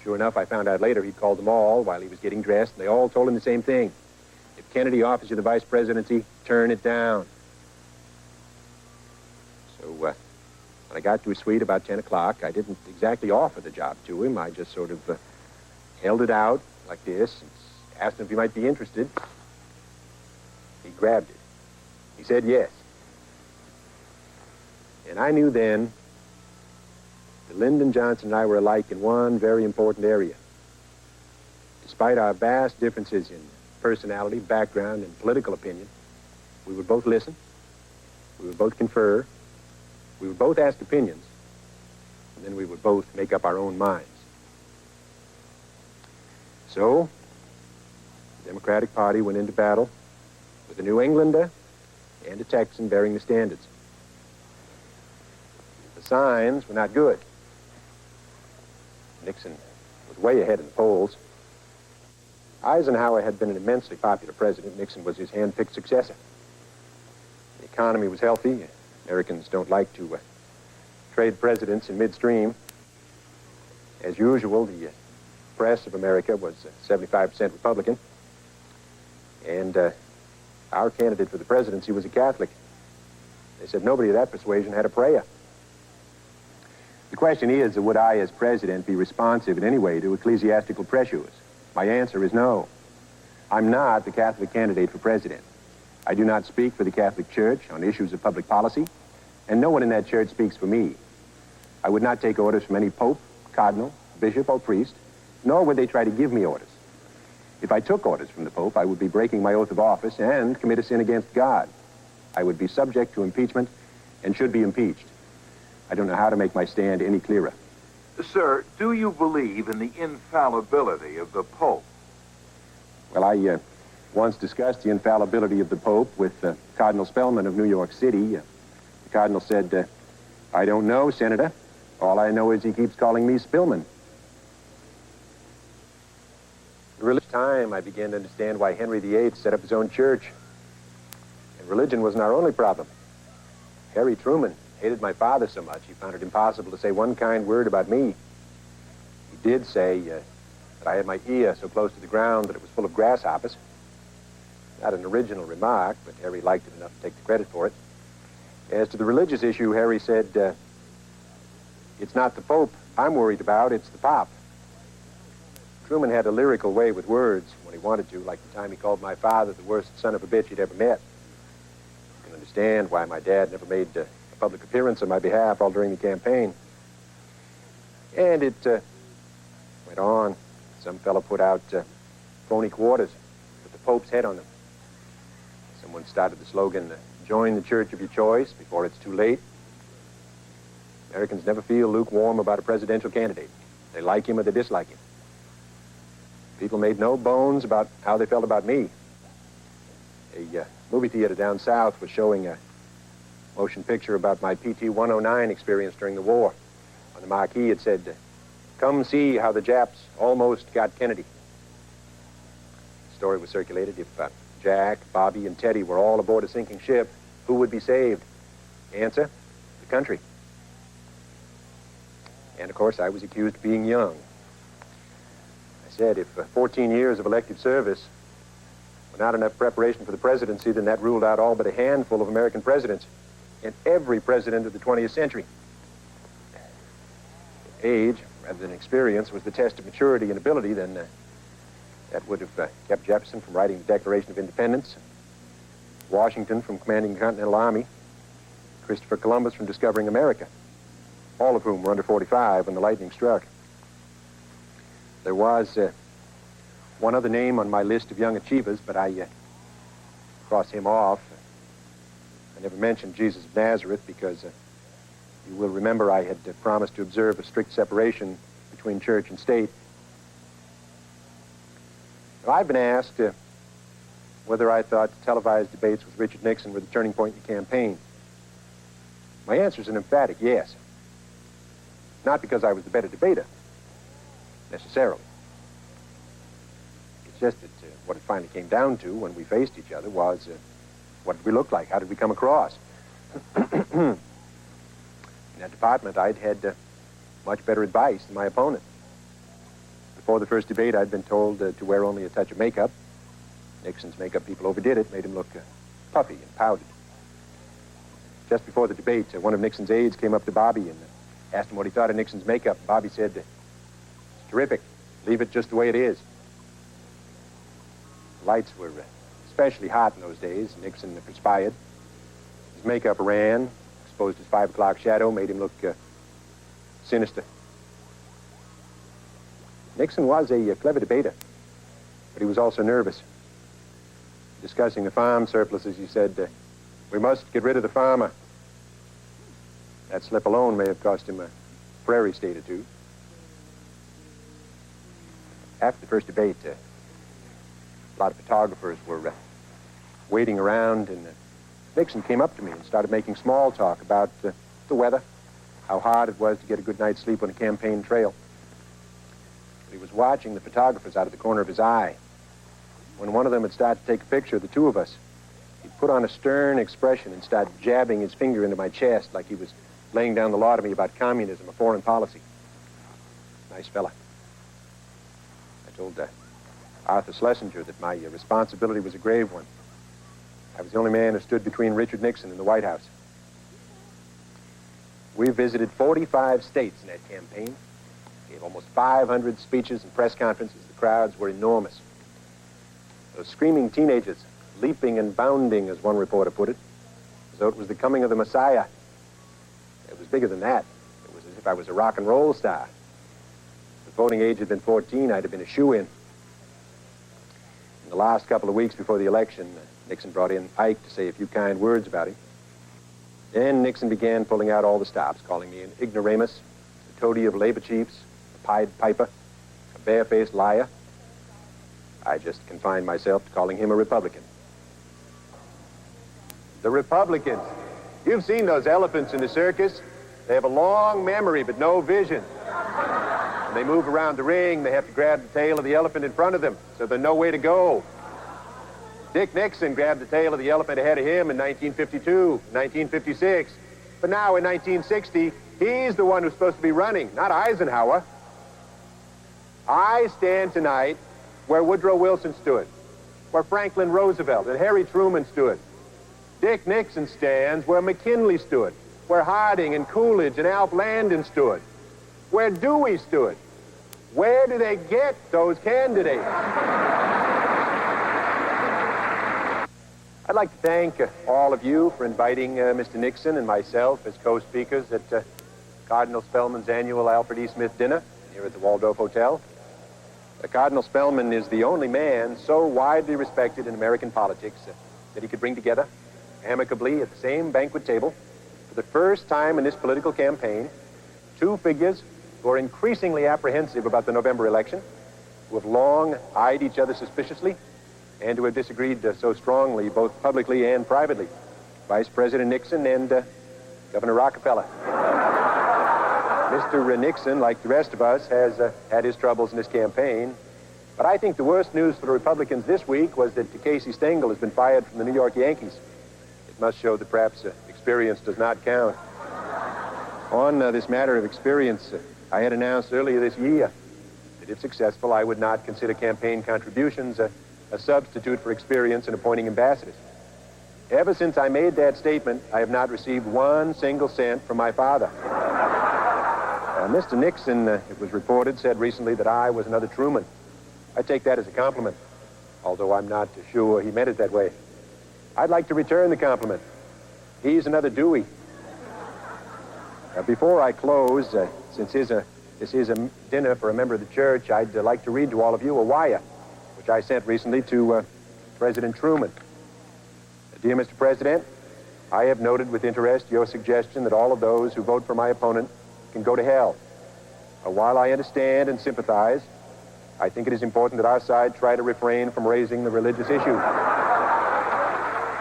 Sure enough, I found out later he'd called them all while he was getting dressed, and they all told him the same thing. If Kennedy offers you the vice presidency, turn it down. So when I got to his suite about 10 o'clock, I didn't exactly offer the job to him. I just sort of held it out like this and asked him if he might be interested. He grabbed it. He said yes. And I knew then that Lyndon Johnson and I were alike in one very important area. Despite our vast differences in personality, background, and political opinion, we would both listen, we would both confer, we would both ask opinions, and then we would both make up our own minds. So, the Democratic Party went into battle with a New Englander and a Texan bearing the standards. The signs were not good. Nixon was way ahead in the polls. Eisenhower had been an immensely popular president. Nixon was his hand-picked successor. The economy was healthy. Americans don't like to portrayed presidents in midstream. As usual, the press of America was 75% Republican, and our candidate for the presidency was a Catholic. They said nobody of that persuasion had a prayer. The question is, would I, as president, be responsive in any way to ecclesiastical pressures? My answer is no. I'm not the Catholic candidate for president. I do not speak for the Catholic Church on issues of public policy, and no one in that church speaks for me. I would not take orders from any pope, cardinal, bishop, or priest, nor would they try to give me orders. If I took orders from the pope, I would be breaking my oath of office and commit a sin against God. I would be subject to impeachment and should be impeached. I don't know how to make my stand any clearer. Sir, do you believe in the infallibility of the Pope? Well, I once discussed the infallibility of the Pope with Cardinal Spellman of New York City. The Cardinal said, I don't know, Senator. All I know is he keeps calling me Spillman. In religious time, I began to understand why Henry VIII set up his own church. And religion wasn't our only problem. Harry Truman hated my father so much, he found it impossible to say one kind word about me. He did say that I had my ear so close to the ground that it was full of grasshoppers. Not an original remark, but Harry liked it enough to take the credit for it. As to the religious issue, Harry said, it's not the Pope I'm worried about, it's the Pop. Truman had a lyrical way with words when he wanted to, like the time he called my father the worst son of a bitch he'd ever met. You can understand why my dad never made a public appearance on my behalf all during the campaign. And it went on. Some fellow put out phony quarters with the Pope's head on them. Someone started the slogan, join the church of your choice before it's too late. Americans never feel lukewarm about a presidential candidate. They like him or they dislike him. People made no bones about how they felt about me. A movie theater down south was showing a motion picture about my PT-109 experience during the war. On the marquee it said, come see how the Japs almost got Kennedy. The story was circulated. If Jack, Bobby, and Teddy were all aboard a sinking ship, who would be saved? Answer, the country. And of course I was accused of being young. I said if 14 years of elective service were not enough preparation for the presidency, then that ruled out all but a handful of American presidents and every president of the 20th century. If age, rather than experience, was the test of maturity and ability, then that would have kept Jefferson from writing the Declaration of Independence, Washington from commanding the Continental Army, Christopher Columbus from discovering America, all of whom were under 45 when the lightning struck. There was one other name on my list of young achievers, but I crossed him off. I never mentioned Jesus of Nazareth because you will remember I had promised to observe a strict separation between church and state. Now, I've been asked whether I thought televised debates with Richard Nixon were the turning point in the campaign. My answer is an emphatic yes. Not because I was the better debater, necessarily. It's just that what it finally came down to when we faced each other was what did we look like? How did we come across? In that department, I'd had much better advice than my opponent. Before the first debate, I'd been told to wear only a touch of makeup. Nixon's makeup people overdid it, made him look puffy and powdered. Just before the debate, one of Nixon's aides came up to Bobby and asked him what he thought of Nixon's makeup. Bobby said, it's terrific. Leave it just the way it is. The lights were especially hot in those days. Nixon perspired. His makeup ran, exposed his 5 o'clock shadow, made him look sinister. Nixon was a clever debater, but he was also nervous. Discussing the farm surpluses, he said, we must get rid of the farmer. That slip alone may have cost him a prairie state or two. After the first debate, a lot of photographers were waiting around, and Nixon came up to me and started making small talk about the weather, how hard it was to get a good night's sleep on a campaign trail. But he was watching the photographers out of the corner of his eye. When one of them had started to take a picture of the two of us, he'd put on a stern expression and start jabbing his finger into my chest like he was trying to get me to laying down the law to me about communism or foreign policy. Nice fella. I told Arthur Schlesinger that my responsibility was a grave one. I was the only man who stood between Richard Nixon and the White House. We visited 45 states in that campaign, gave almost 500 speeches and press conferences. The crowds were enormous. Those screaming teenagers, leaping and bounding, as one reporter put it, as though it was the coming of the Messiah. It was bigger than that. It was as if I was a rock and roll star. If the voting age had been 14, I'd have been a shoo-in. In the last couple of weeks before the election, Nixon brought in Ike to say a few kind words about him. Then Nixon began pulling out all the stops, calling me an ignoramus, a toady of labor chiefs, a pied piper, a bare-faced liar. I just confined myself to calling him a Republican. The Republicans. You've seen those elephants in the circus. They have a long memory, but no vision. When they move around the ring, they have to grab the tail of the elephant in front of them, so there's no way to go. Dick Nixon grabbed the tail of the elephant ahead of him in 1952, 1956. But now in 1960, he's the one who's supposed to be running, not Eisenhower. I stand tonight where Woodrow Wilson stood, where Franklin Roosevelt and Harry Truman stood. Dick Nixon stands where McKinley stood, where Harding and Coolidge and Alf Landon stood, where Dewey stood. Where do they get those candidates? I'd like to thank all of you for inviting Mr. Nixon and myself as co-speakers at Cardinal Spellman's annual Alfred E. Smith dinner here at the Waldorf Hotel. Cardinal Spellman is the only man so widely respected in American politics that he could bring together amicably at the same banquet table for the first time in this political campaign two figures who are increasingly apprehensive about the November election, who have long eyed each other suspiciously, and who have disagreed so strongly both publicly and privately. Vice President Nixon and Governor Rockefeller. Mr. Nixon, like the rest of us, has had his troubles in this campaign. But I think the worst news for the Republicans this week was that Casey Stengel has been fired from the New York Yankees. It must show that perhaps experience does not count. On this matter of experience, I had announced earlier this year that if successful, I would not consider campaign contributions a substitute for experience in appointing ambassadors. Ever since I made that statement, I have not received one single cent from my father. Mr. Nixon, it was reported, said recently that I was another Truman. I take that as a compliment, although I'm not sure he meant it that way. I'd like to return the compliment. He's another Dewey. Before I close, since this is a dinner for a member of the church, I'd like to read to all of you a wire, which I sent recently to President Truman. Dear Mr. President, I have noted with interest your suggestion that all of those who vote for my opponent can go to hell. While I understand and sympathize, I think it is important that our side try to refrain from raising the religious issue.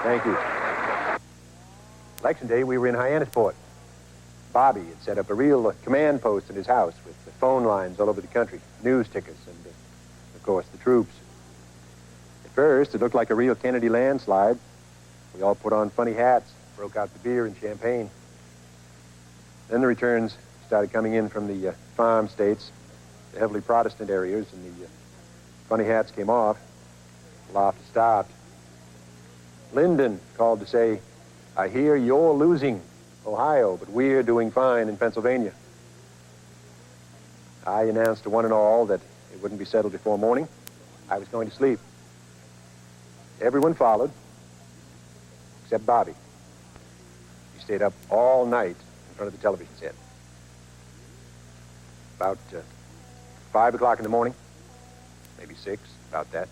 Thank you. Election day, we were in Hyannisport. Bobby had set up a real command post in his house with the phone lines all over the country, news tickets, and, of course, the troops. At first, it looked like a real Kennedy landslide. We all put on funny hats, broke out the beer and champagne. Then the returns started coming in from the farm states, the heavily Protestant areas, and the funny hats came off. The laughter stopped. Lyndon called to say, I hear you're losing Ohio, but we're doing fine in Pennsylvania. I announced to one and all that it wouldn't be settled before morning. I was going to sleep. Everyone followed, except Bobby. He stayed up all night in front of the television set. About 5 o'clock in the morning, maybe 6, about that,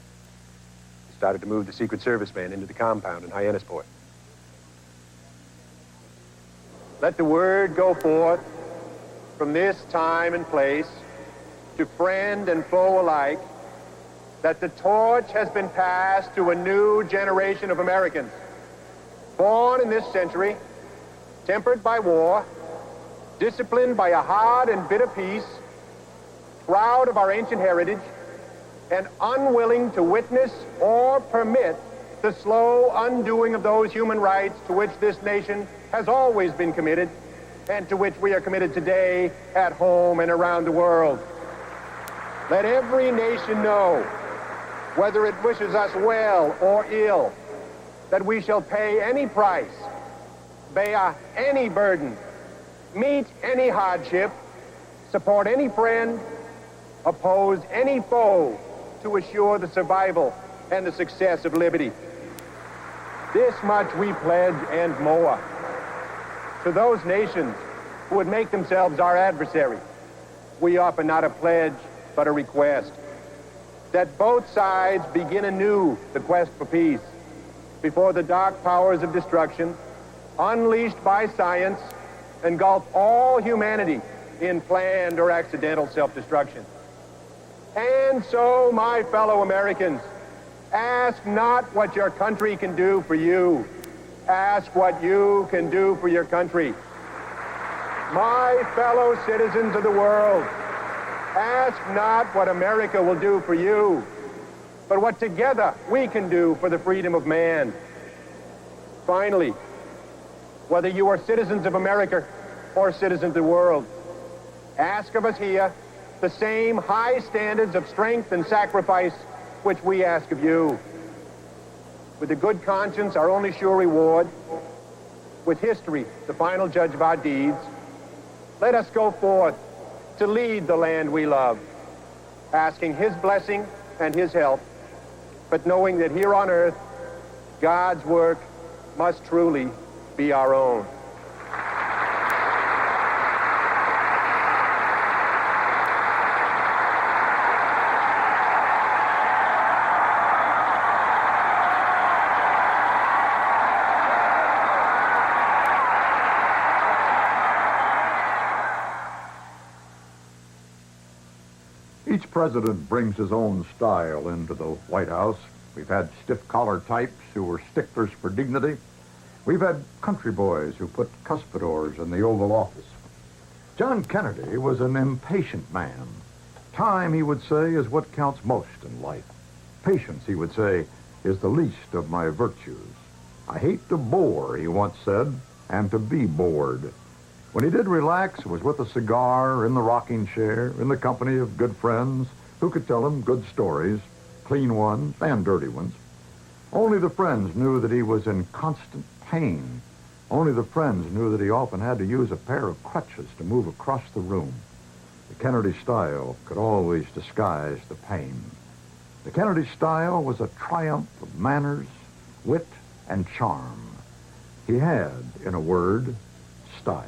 he started to move the Secret Service men into the compound in Hyannisport. Let the word go forth from this time and place to friend and foe alike that the torch has been passed to a new generation of Americans, born in this century, tempered by war, disciplined by a hard and bitter peace, proud of our ancient heritage, and unwilling to witness or permit the slow undoing of those human rights to which this nation has always been committed, and to which we are committed today at home and around the world. Let every nation know, whether it wishes us well or ill, that we shall pay any price, bear any burden, meet any hardship, support any friend, oppose any foe to assure the survival and the success of liberty. This much we pledge and more. To those nations who would make themselves our adversary, we offer not a pledge, but a request that both sides begin anew the quest for peace before the dark powers of destruction, unleashed by science, engulf all humanity in planned or accidental self-destruction. And so, my fellow Americans, ask not what your country can do for you. Ask what you can do for your country. My fellow citizens of the world, ask not what America will do for you, but what together we can do for the freedom of man. Finally, whether you are citizens of America or citizens of the world, ask of us here the same high standards of strength and sacrifice which we ask of you. With a good conscience, our only sure reward, with history, the final judge of our deeds, let us go forth to lead the land we love, asking his blessing and his help, but knowing that here on earth, God's work must truly be our own. Each president brings his own style into the White House. We've had stiff-collar types who were sticklers for dignity. We've had country boys who put cuspidors in the Oval Office. John Kennedy was an impatient man. Time, he would say, is what counts most in life. Patience, he would say, is the least of my virtues. I hate to bore, he once said, and to be bored. When he did relax, it was with a cigar, in the rocking chair, in the company of good friends who could tell him good stories, clean ones and dirty ones. Only the friends knew that he was in constant pain. Only the friends knew that he often had to use a pair of crutches to move across the room. The Kennedy style could always disguise the pain. The Kennedy style was a triumph of manners, wit, and charm. He had, in a word, style.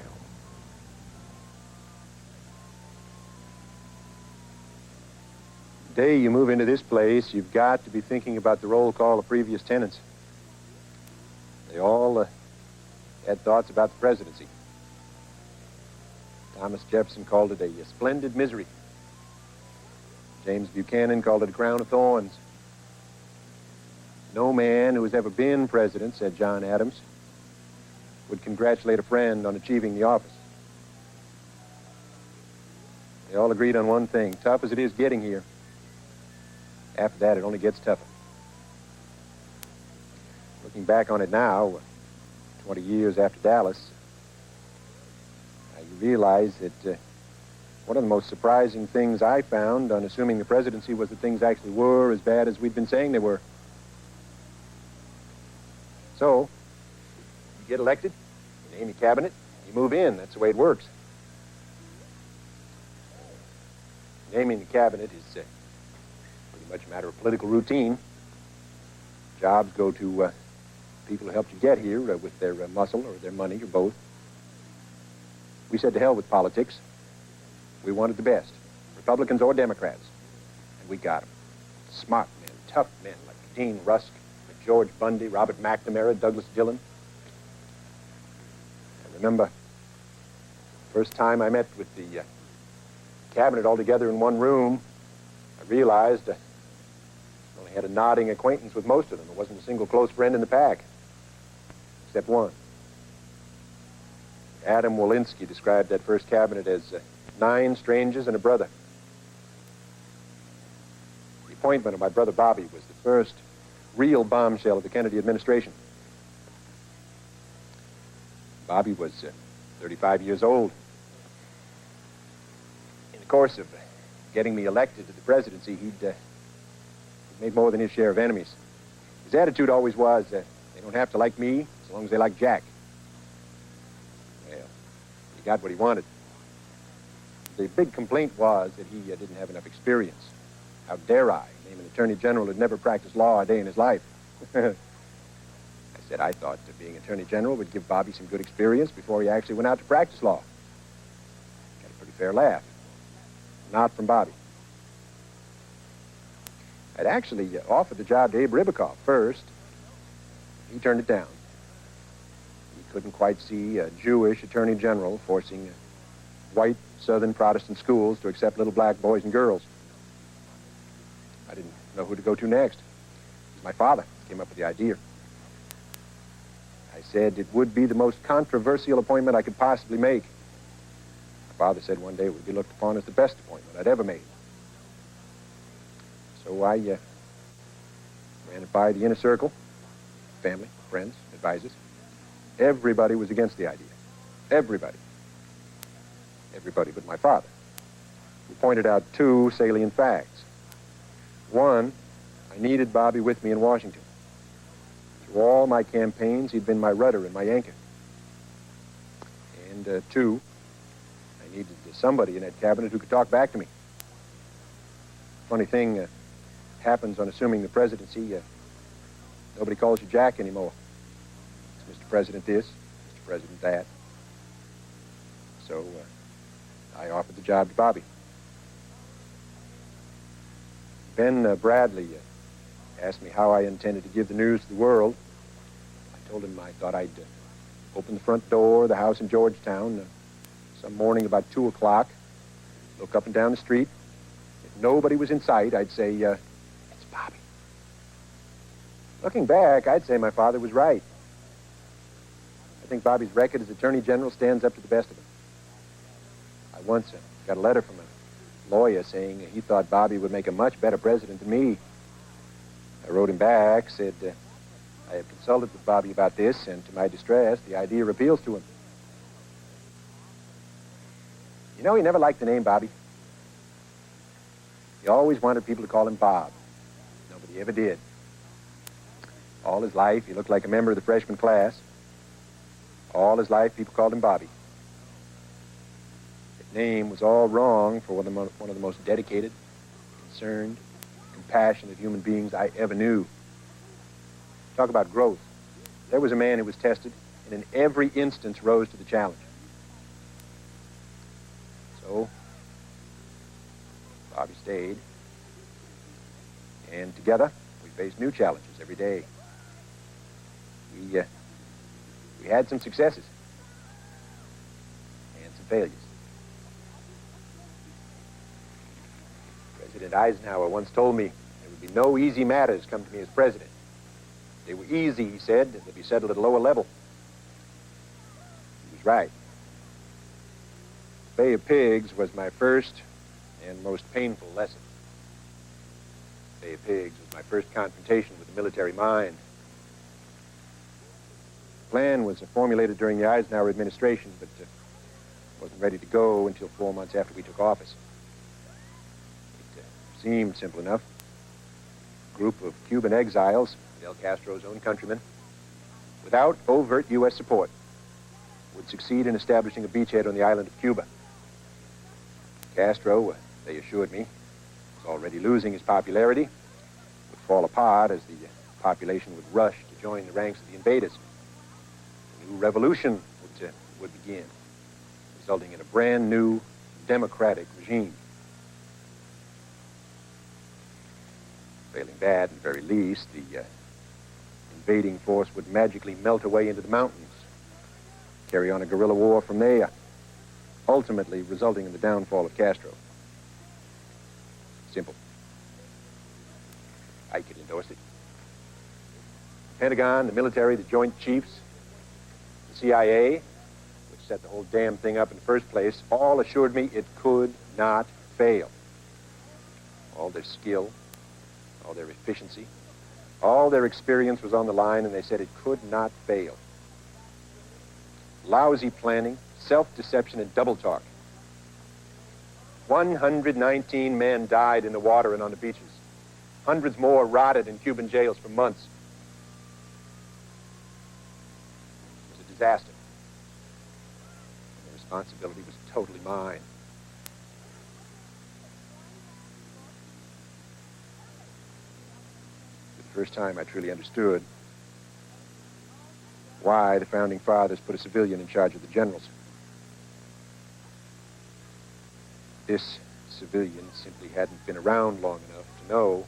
The day you move into this place, you've got to be thinking about the roll call of previous tenants. They all had thoughts about the presidency. Thomas Jefferson called it a splendid misery. James Buchanan called it a crown of thorns. No man who has ever been president, said John Adams, would congratulate a friend on achieving the office. They all agreed on one thing: tough as it is getting here, after that, it only gets tougher. Looking back on it now, 20 years after Dallas, you realize that one of the most surprising things I found on assuming the presidency was that things actually were as bad as we'd been saying they were. So, you get elected, you name your cabinet, you move in. That's the way it works. Naming the cabinet is pretty much a matter of political routine. Jobs go to people who helped you get here with their muscle or their money or both. We said to hell with politics. We wanted the best, Republicans or Democrats, and we got them. Smart men, tough men like Dean Rusk, like George Bundy, Robert McNamara, Douglas Dillon. I remember first time I met with the cabinet all together in one room, I realized I only had a nodding acquaintance with most of them. There wasn't a single close friend in the pack, except one. Adam Walensky described that first cabinet as 9 strangers and a brother. The appointment of my brother Bobby was the first real bombshell of the Kennedy administration. Bobby was 35 years old. In the course of getting me elected to the presidency, he'd made more than his share of enemies. His attitude always was, they don't have to like me as long as they like Jack. Well, he got what he wanted. The big complaint was that he didn't have enough experience. How dare I name an attorney general who'd never practiced law a day in his life? I said I thought that being attorney general would give Bobby some good experience before he actually went out to practice law. Got a pretty fair laugh. Not from Bobby. I'd actually offered the job to Abe Ribicoff first. He turned it down. He couldn't quite see a Jewish attorney general forcing white Southern Protestant schools to accept little black boys and girls. I didn't know who to go to next. My father came up with the idea. I said it would be the most controversial appointment I could possibly make. My father said one day it would be looked upon as the best appointment I'd ever made. So I ran it by the inner circle, family, friends, advisors. Everybody was against the idea. Everybody. Everybody but my father. He pointed out two salient facts. One, I needed Bobby with me in Washington. Through all my campaigns, he'd been my rudder and my anchor. And two, I needed somebody in that cabinet who could talk back to me. Funny thing happens on assuming the presidency. Nobody calls you Jack anymore. It's Mr. President this, Mr. President that. So I offered the job to Bobby. Ben Bradley asked me how I intended to give the news to the world. I told him I thought I'd open the front door of the house in Georgetown some morning about 2 o'clock, look up and down the street. If nobody was in sight, I'd say, it's Bobby. Looking back, I'd say my father was right. I think Bobby's record as Attorney General stands up to the best of them. I once got a letter from a lawyer saying he thought Bobby would make a much better president than me. I wrote him back, said, I have consulted with Bobby about this, and to my distress, the idea appeals to him. You know, he never liked the name Bobby. He always wanted people to call him Bob. Nobody ever did. All his life, he looked like a member of the freshman class. All his life, people called him Bobby. His name was all wrong for one of the most dedicated, concerned, compassionate human beings I ever knew. Talk about growth. There was a man who was tested and in every instance rose to the challenge. So, Bobby stayed. And together, we faced new challenges every day. We had some successes and some failures. President Eisenhower once told me there would be no easy matters come to me as president. If they were easy, he said, they'd be settled at a lower level. He was right. The Bay of Pigs was my first and most painful lesson. The Bay of Pigs was my first confrontation with the military mind. The plan was formulated during the Eisenhower administration, but wasn't ready to go until 4 months after we took office. It seemed simple enough. A group of Cuban exiles, Fidel Castro's own countrymen, without overt U.S. support, would succeed in establishing a beachhead on the island of Cuba. Castro, they assured me, was already losing his popularity, would fall apart as the population would rush to join the ranks of the invaders. A new revolution would begin, resulting in a brand new democratic regime. Failing that, at the very least, the invading force would magically melt away into the mountains, carry on a guerrilla war from there, ultimately resulting in the downfall of Castro. Simple. I could endorse it. The Pentagon, the military, the Joint Chiefs, the CIA, which set the whole damn thing up in the first place, all assured me it could not fail. All their skill, all their efficiency, all their experience was on the line, and they said it could not fail. Lousy planning, self-deception and double talk. 119 men died in the water and on the beaches. Hundreds more rotted in Cuban jails for months. It was a disaster. The responsibility was totally mine. For the first time, I truly understood why the Founding Fathers put a civilian in charge of the generals. This civilian simply hadn't been around long enough to know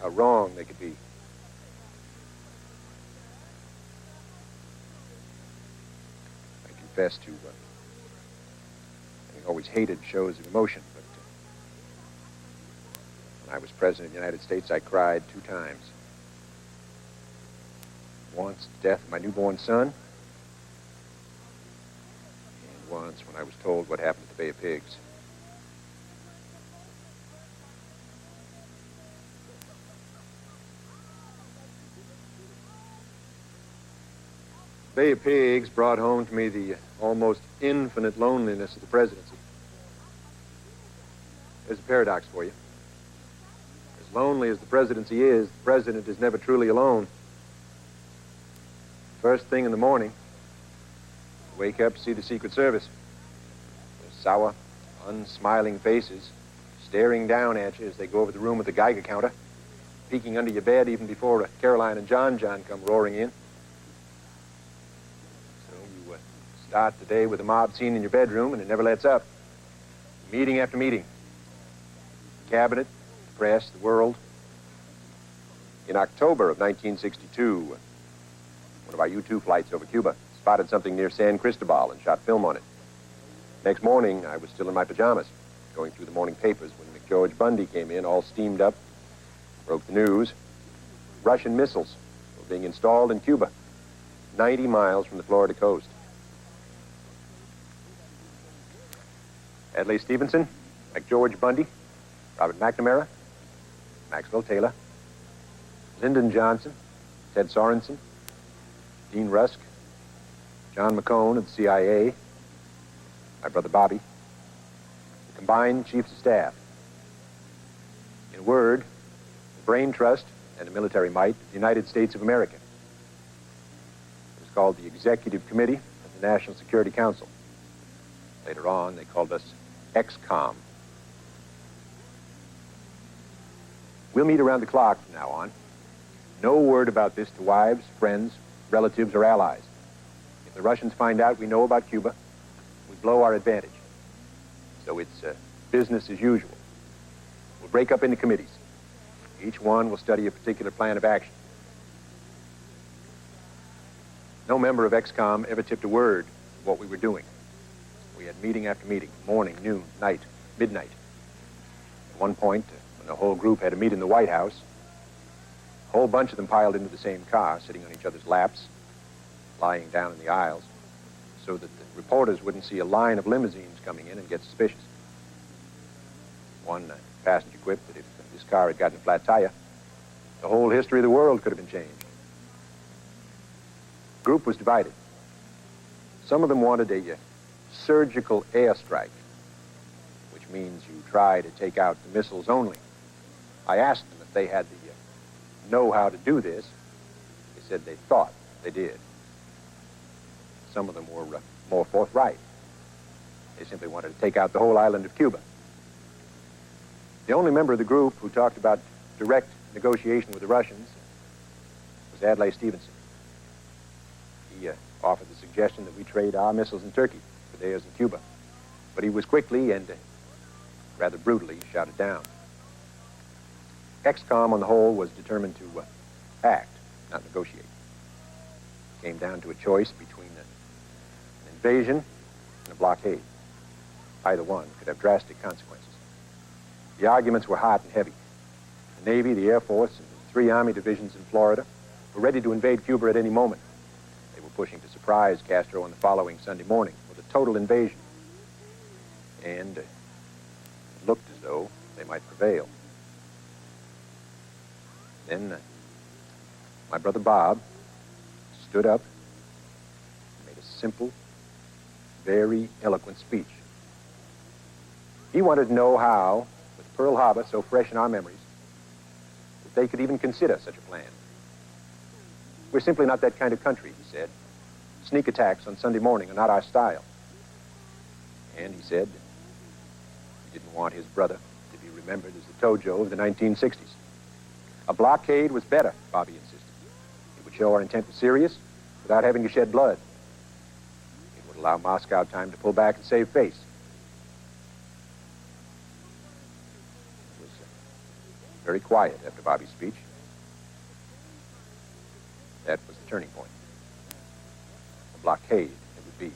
how wrong they could be. I confess to having always hated shows of emotion, but when I was president of the United States, I cried 2 times. Once the death of my newborn son, and once when I was told what happened at the Bay of Pigs. Bay of Pigs brought home to me the almost infinite loneliness of the presidency. There's a paradox for you. As lonely as the presidency is, the president is never truly alone. First thing in the morning, you wake up to see the Secret Service. Their sour, unsmiling faces staring down at you as they go over the room with the Geiger counter, peeking under your bed even before Caroline and John come roaring in. Start the day with a mob scene in your bedroom, and it never lets up. Meeting after meeting. Cabinet, the press, the world. In October of 1962, one of our U-2 flights over Cuba spotted something near San Cristobal and shot film on it. Next morning, I was still in my pajamas, going through the morning papers when McGeorge Bundy came in, all steamed up, broke the news. Russian missiles were being installed in Cuba, 90 miles from the Florida coast. Adlai Stevenson, McGeorge Bundy, Robert McNamara, Maxwell Taylor, Lyndon Johnson, Ted Sorensen, Dean Rusk, John McCone of the CIA, my brother Bobby, the combined chiefs of staff. In a word, the brain trust and the military might of the United States of America. It was called the Executive Committee of the National Security Council. Later on, they called us XCOM. We'll meet around the clock from now on. No word about this to wives, friends, relatives, or allies. If the Russians find out we know about Cuba, we blow our advantage. So it's business as usual. We'll break up into committees. Each one will study a particular plan of action. No member of XCOM ever tipped a word of what we were doing. We had meeting after meeting, morning, noon, night, midnight. At one point, when the whole group had to meet in the White House, a whole bunch of them piled into the same car, sitting on each other's laps, lying down in the aisles, so that the reporters wouldn't see a line of limousines coming in and get suspicious. One passenger quipped that if this car had gotten a flat tire, the whole history of the world could have been changed. The group was divided. Some of them wanted a surgical airstrike, which means you try to take out the missiles only. I asked them if they had the know-how to do this. They said they thought they did. Some of them were more forthright. They simply wanted to take out the whole island of Cuba. The only member of the group who talked about direct negotiation with the Russians was Adlai Stevenson. He offered the suggestion that we trade our missiles in Turkey for theirs in Cuba. But he was quickly and rather brutally shouted down. XCOM, on the whole, was determined to act, not negotiate. It came down to a choice between an invasion and a blockade. Either one could have drastic consequences. The arguments were hot and heavy. The Navy, the Air Force, and the 3 Army divisions in Florida were ready to invade Cuba at any moment. They were pushing to surprise Castro on the following Sunday morning with a total invasion. And it looked as though they might prevail. Then my brother Bob stood up and made a simple, very eloquent speech. He wanted to know how, with Pearl Harbor so fresh in our memories, that they could even consider such a plan. We're simply not that kind of country, he said. Sneak attacks on Sunday morning are not our style. And he said he didn't want his brother to be remembered as the Tojo of the 1960s. A blockade was better, Bobby insisted. It would show our intent was serious without having to shed blood. It would allow Moscow time to pull back and save face. It was very quiet after Bobby's speech. That was the turning point. A blockade it would be.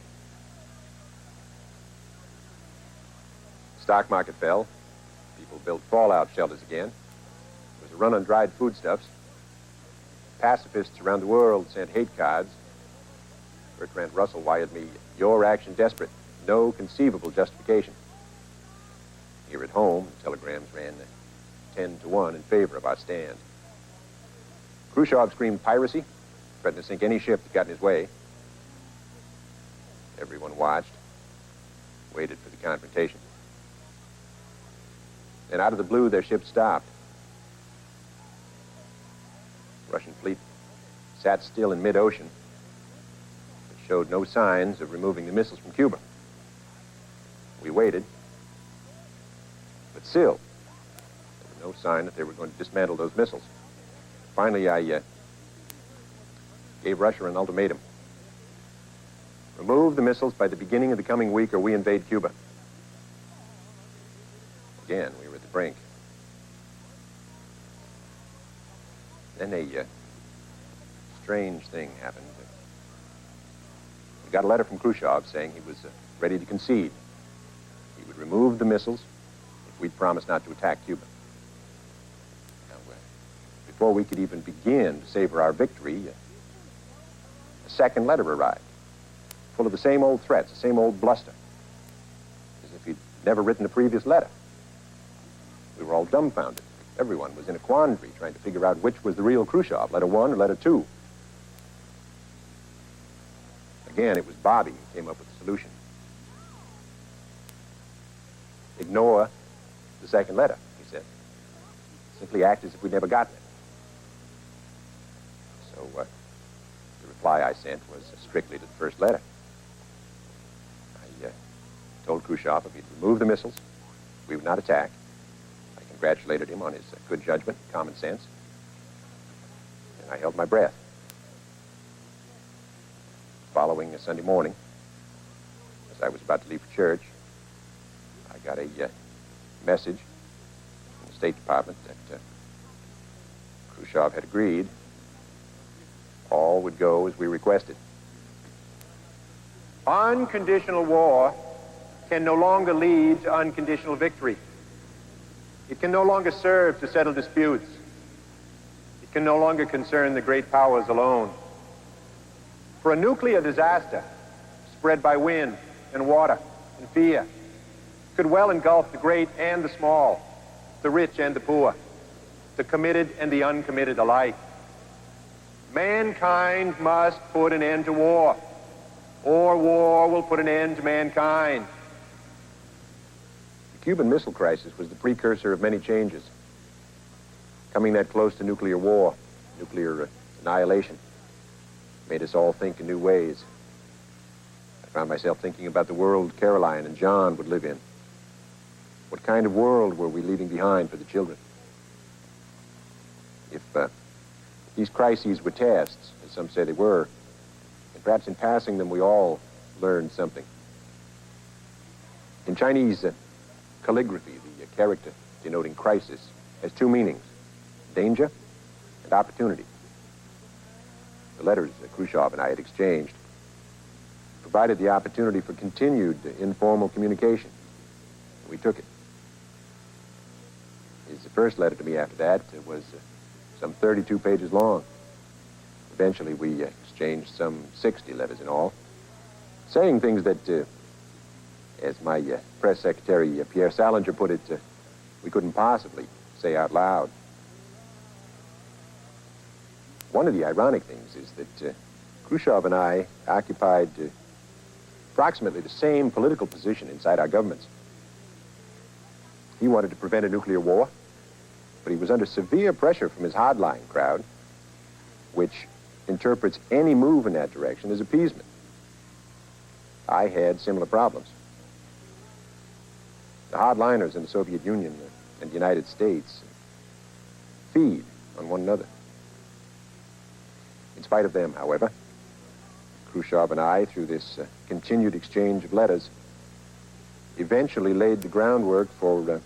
The stock market fell. People built fallout shelters again. There was a run on dried foodstuffs. Pacifists around the world sent hate cards. Bertrand Russell wired me, "Your action desperate. No conceivable justification." Here at home, the telegrams ran 10-1 in favor of our stand. Khrushchev screamed piracy, threatened to sink any ship that got in his way. Everyone watched, waited for the confrontation. Then out of the blue, their ship stopped. The Russian fleet sat still in mid-ocean, but showed no signs of removing the missiles from Cuba. We waited, but still, there was no sign that they were going to dismantle those missiles. Finally, I gave Russia an ultimatum. Remove the missiles by the beginning of the coming week or we invade Cuba. Again, we were at the brink. Then a strange thing happened. We got a letter from Khrushchev saying he was ready to concede. He would remove the missiles if we'd promised not to attack Cuba. Now, before we could even begin to savor our victory, a second letter arrived, full of the same old threats, the same old bluster, as if he'd never written a previous letter. We were all dumbfounded. Everyone was in a quandary trying to figure out which was the real Khrushchev, letter 1 or letter 2. Again, it was Bobby who came up with the solution. Ignore the second letter, he said. Simply act as if we'd never gotten it. So, the reply I sent was strictly to the first letter. I told Khrushchev if he'd remove the missiles, we would not attack. I congratulated him on his good judgment, common sense, and I held my breath. Following a Sunday morning, as I was about to leave for church, I got a message from the State Department that Khrushchev had agreed all would go as we requested. Unconditional war can no longer lead to unconditional victory. It can no longer serve to settle disputes. It can no longer concern the great powers alone. For a nuclear disaster spread by wind and water and fear could well engulf the great and the small, the rich and the poor, the committed and the uncommitted alike. Mankind must put an end to war, or war will put an end to mankind. The Cuban Missile Crisis was the precursor of many changes. Coming that close to nuclear war, nuclear annihilation, made us all think in new ways. I found myself thinking about the world Caroline and John would live in. What kind of world were we leaving behind for the children? If these crises were tests, as some say they were, and perhaps in passing them we all learned something. In Chinese calligraphy, the character denoting crisis has two meanings: danger and opportunity. The letters that Khrushchev and I had exchanged provided the opportunity for continued informal communication. We took it. His first letter to me after that was some 32 pages long. Eventually, we exchanged some 60 letters in all, saying things that, as my press secretary, Pierre Salinger, put it, we couldn't possibly say out loud. One of the ironic things is that Khrushchev and I occupied approximately the same political position inside our governments. He wanted to prevent a nuclear war, but he was under severe pressure from his hardline crowd, which interprets any move in that direction as appeasement. I had similar problems. The hardliners in the Soviet Union and the United States feed on one another. In spite of them, however, Khrushchev and I, through this continued exchange of letters, eventually laid the groundwork for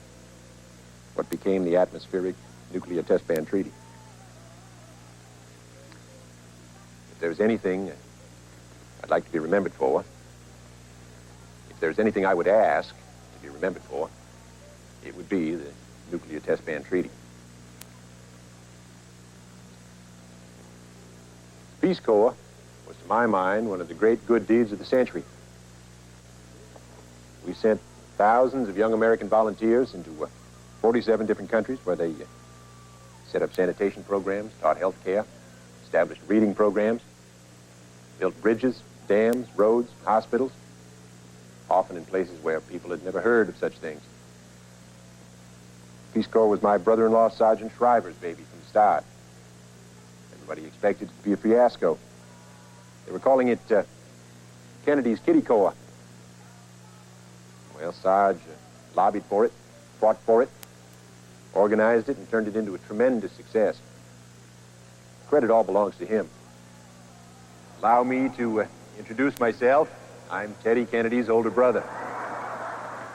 what became the Atmospheric Nuclear Test Ban Treaty. If there's anything I'd like to be remembered for, if there's anything I would ask to be remembered for, it would be the Nuclear Test Ban Treaty. Peace Corps was, to my mind, one of the great good deeds of the century. We sent thousands of young American volunteers into 47 different countries where they set up sanitation programs, taught health care, established reading programs, built bridges, dams, roads, hospitals, often in places where people had never heard of such things. Peace Corps was my brother-in-law, Sergeant Shriver's baby from the start. Everybody expected it to be a fiasco. They were calling it Kennedy's Kitty Corps. Well, Sarge lobbied for it, fought for it, organized it, and turned it into a tremendous success. Credit all belongs to him. Allow me to introduce myself. I'm Teddy Kennedy's older brother.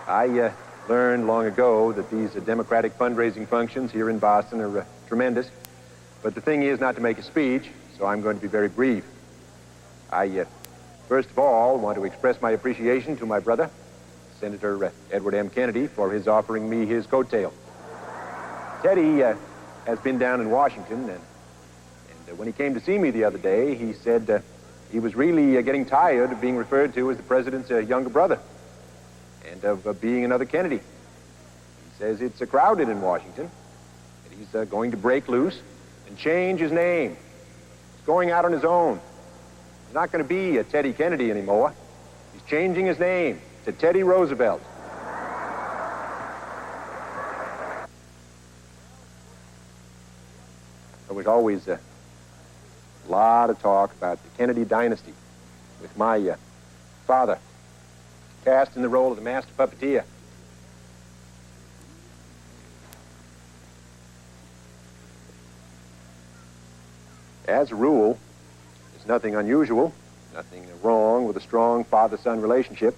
I learned long ago that these Democratic fundraising functions here in Boston are tremendous. But the thing is not to make a speech, so I'm going to be very brief. I, first of all, want to express my appreciation to my brother, Senator Edward M. Kennedy, for his offering me his coattail. Teddy has been down in Washington, and when he came to see me the other day, he said he was really getting tired of being referred to as the president's younger brother and of being another Kennedy. He says it's crowded in Washington, and he's going to break loose and change his name. He's going out on his own. He's not going to be a Teddy Kennedy anymore. He's changing his name to Teddy Roosevelt. There was always a lot of talk about the Kennedy dynasty, with my father cast in the role of the master puppeteer. As a rule, there's nothing unusual, nothing wrong with a strong father-son relationship.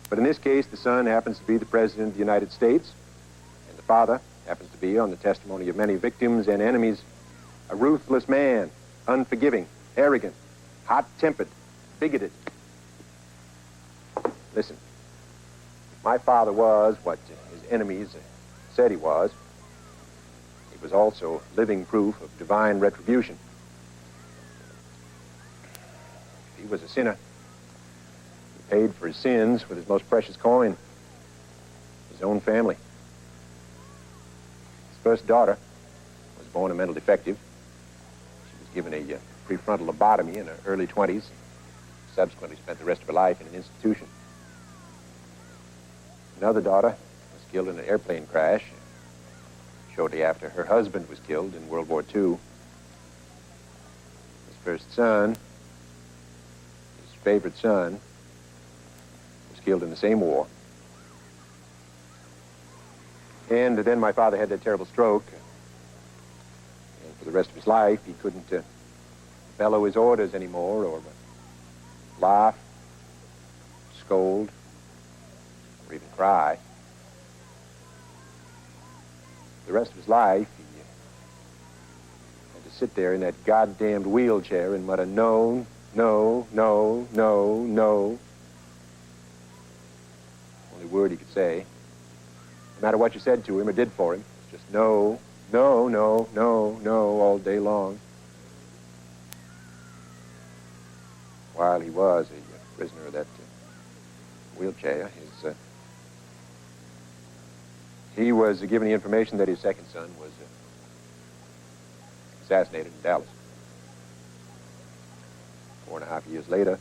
But in this case, the son happens to be the President of the United States, and the father happens to be, on the testimony of many victims and enemies, a ruthless man, unforgiving, arrogant, hot-tempered, bigoted. Listen, my father was what his enemies said he was. He was also living proof of divine retribution. He was a sinner. He paid for his sins with his most precious coin, his own family. His first daughter was born a mental defective. She was given a prefrontal lobotomy in her early 20s, subsequently spent the rest of her life in an institution. Another daughter was killed in an airplane crash shortly after her husband was killed in World War II. His first son, favorite son, was killed in the same war. And then my father had that terrible stroke. And for the rest of his life, he couldn't bellow his orders anymore, or laugh, scold, or even cry. The rest of his life, he had to sit there in that goddamned wheelchair and mutter, no, no, no, no, no. Only word he could say. No matter what you said to him or did for him, it's just no, no, no, no, no, all day long. While he was a prisoner of that wheelchair, he was given the information that his second son was assassinated in Dallas. 4.5 years later,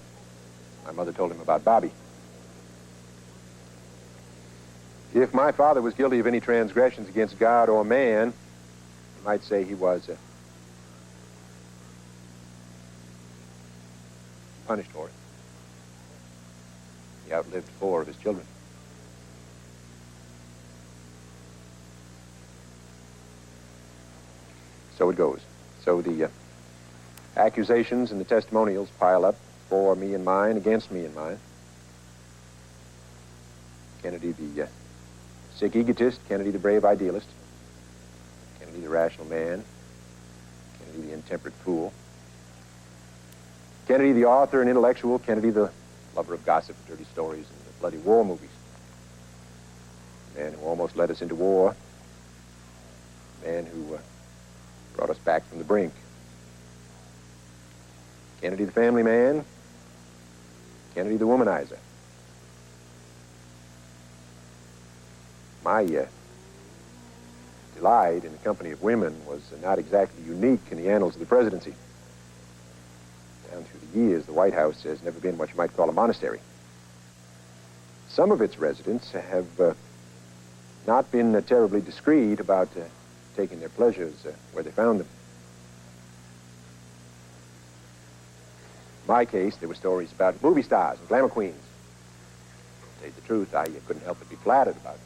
My mother told him about Bobby. If my father was guilty of any transgressions against God or man, you might say he was punished for it. He outlived 4 of his children. So it goes. So the accusations and the testimonials pile up for me and mine, against me and mine. Kennedy the sick egotist, Kennedy the brave idealist, Kennedy the rational man, Kennedy the intemperate fool, Kennedy the author and intellectual, Kennedy the lover of gossip, dirty stories, and the bloody war movies. Man who almost led us into war. Man who brought us back from the brink. Kennedy the family man, Kennedy the womanizer. My delight in the company of women was not exactly unique in the annals of the presidency. Down through the years, the White House has never been what you might call a monastery. Some of its residents have not been terribly discreet about taking their pleasures where they found them. In my case, there were stories about movie stars and glamour queens. To tell you the truth, I couldn't help but be flattered about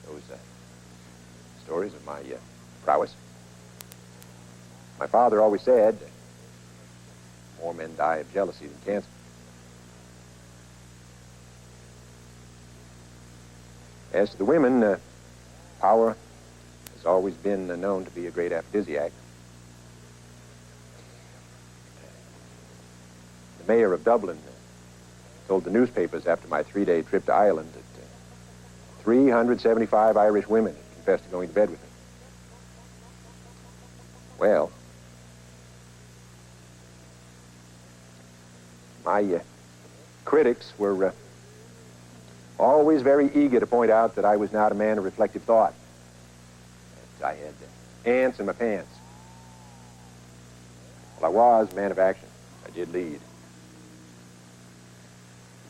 those stories of my prowess. My father always said, more men die of jealousy than cancer. As to the women, power has always been known to be a great aphrodisiac. The mayor of Dublin told the newspapers after my 3-day trip to Ireland that 375 Irish women had confessed to going to bed with me. Well, my critics were always very eager to point out that I was not a man of reflective thought. That I had ants in my pants. Well, I was a man of action. I did lead.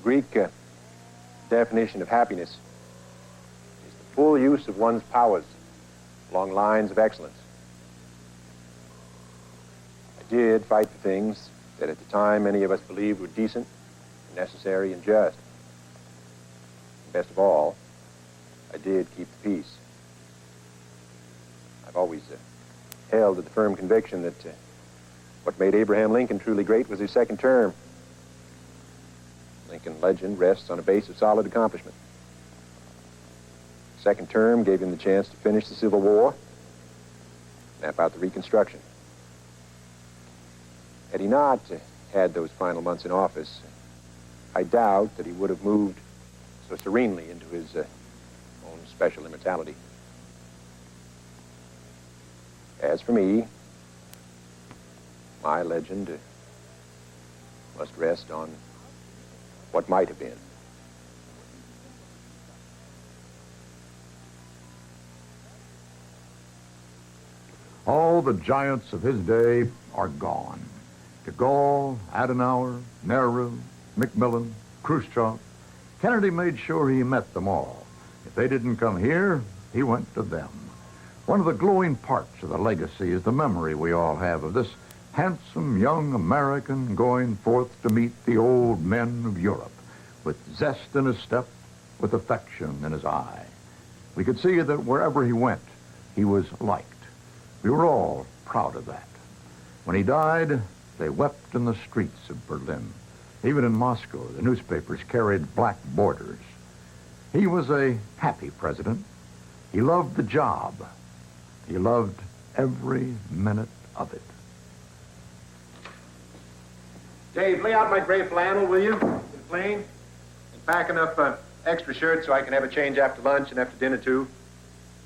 Greek definition of happiness is the full use of one's powers along lines of excellence. I did fight for things that at the time many of us believed were decent, necessary, and just. And best of all, I did keep the peace. I've always held to the firm conviction that what made Abraham Lincoln truly great was his second term. Lincoln legend rests on a base of solid accomplishment. Second term gave him the chance to finish the Civil War, map out the Reconstruction. Had he not had those final months in office, I doubt that he would have moved so serenely into his own special immortality. As for me, my legend must rest on what might have been. All the giants of his day are gone. De Gaulle, Adenauer, Nehru, McMillan, Khrushchev. Kennedy made sure he met them all. If they didn't come here, he went to them. One of the glowing parts of the legacy is the memory we all have of this handsome young American going forth to meet the old men of Europe with zest in his step, with affection in his eye. We could see that wherever he went, he was liked. We were all proud of that. When he died, they wept in the streets of Berlin. Even in Moscow, the newspapers carried black borders. He was a happy president. He loved the job. He loved every minute of it. Dave, lay out my gray flannel, will you? In plain. And pack enough extra shirts so I can have a change after lunch and after dinner, too.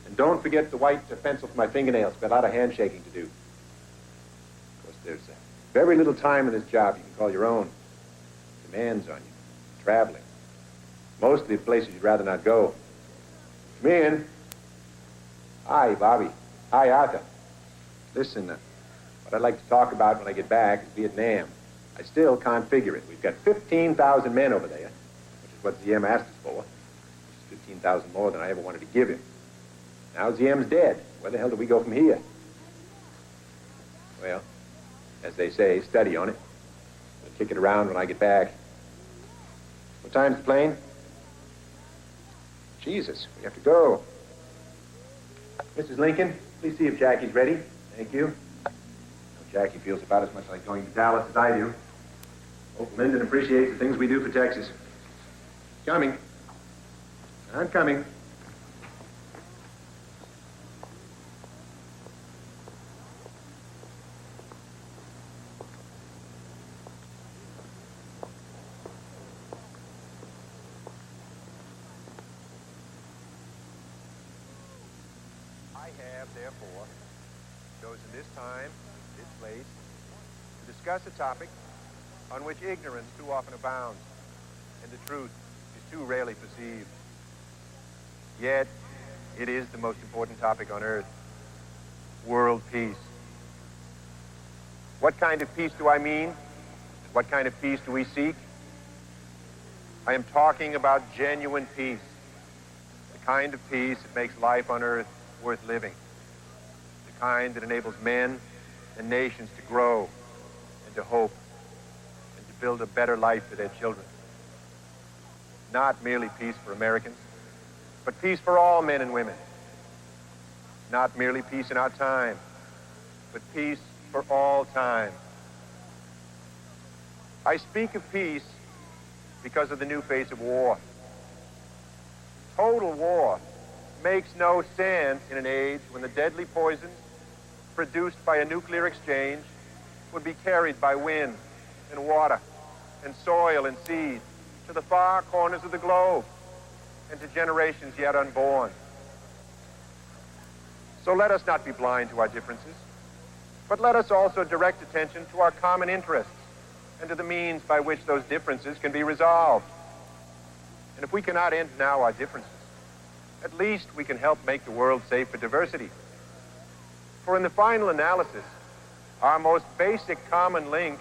And don't forget the white pencil for my fingernails. Got a lot of handshaking to do. Of course, there's very little time in this job you can call your own. Demands on you. Traveling. Mostly places you'd rather not go. Come in. Hi, Bobby. Hi, Arthur. Listen, what I'd like to talk about when I get back is Vietnam. I still can't figure it. We've got 15,000 men over there, which is what ZM asked us for, which is 15,000 more than I ever wanted to give him. Now ZM's dead. Where the hell do we go from here? Well, as they say, study on it. I'll kick it around when I get back. What time's the plane? Jesus, we have to go. Mrs. Lincoln, please see if Jackie's ready. Thank you. Jackie feels about as much like going to Dallas as I do. Hope Lyndon appreciates the things we do for Texas. Coming. I'm coming. I have, therefore, chosen this time, this place, to discuss a topic on which ignorance too often abounds, and the truth is too rarely perceived. Yet, it is the most important topic on earth: world peace. What kind of peace do I mean? What kind of peace do we seek? I am talking about genuine peace, the kind of peace that makes life on earth worth living, the kind that enables men and nations to grow and to hope and to build a better life for their children. Not merely peace for Americans, but peace for all men and women. Not merely peace in our time, but peace for all time. I speak of peace because of the new face of war. Total war makes no sense in an age when the deadly poisons produced by a nuclear exchange would be carried by wind and water and soil and seed to the far corners of the globe and to generations yet unborn. So let us not be blind to our differences, but let us also direct attention to our common interests and to the means by which those differences can be resolved. And if we cannot end now our differences, at least we can help make the world safe for diversity. For in the final analysis, our most basic common link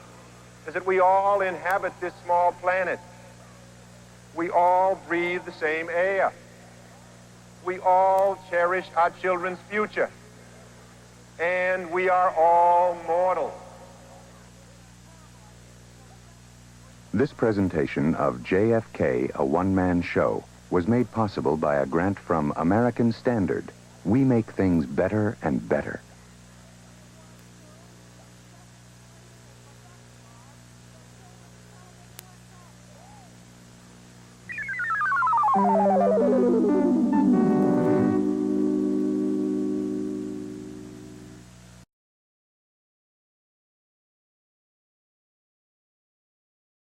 is that we all inhabit this small planet. We all breathe the same air. We all cherish our children's future. And we are all mortal. This presentation of JFK, a one-man show, was made possible by a grant from American Standard. We make things better and better.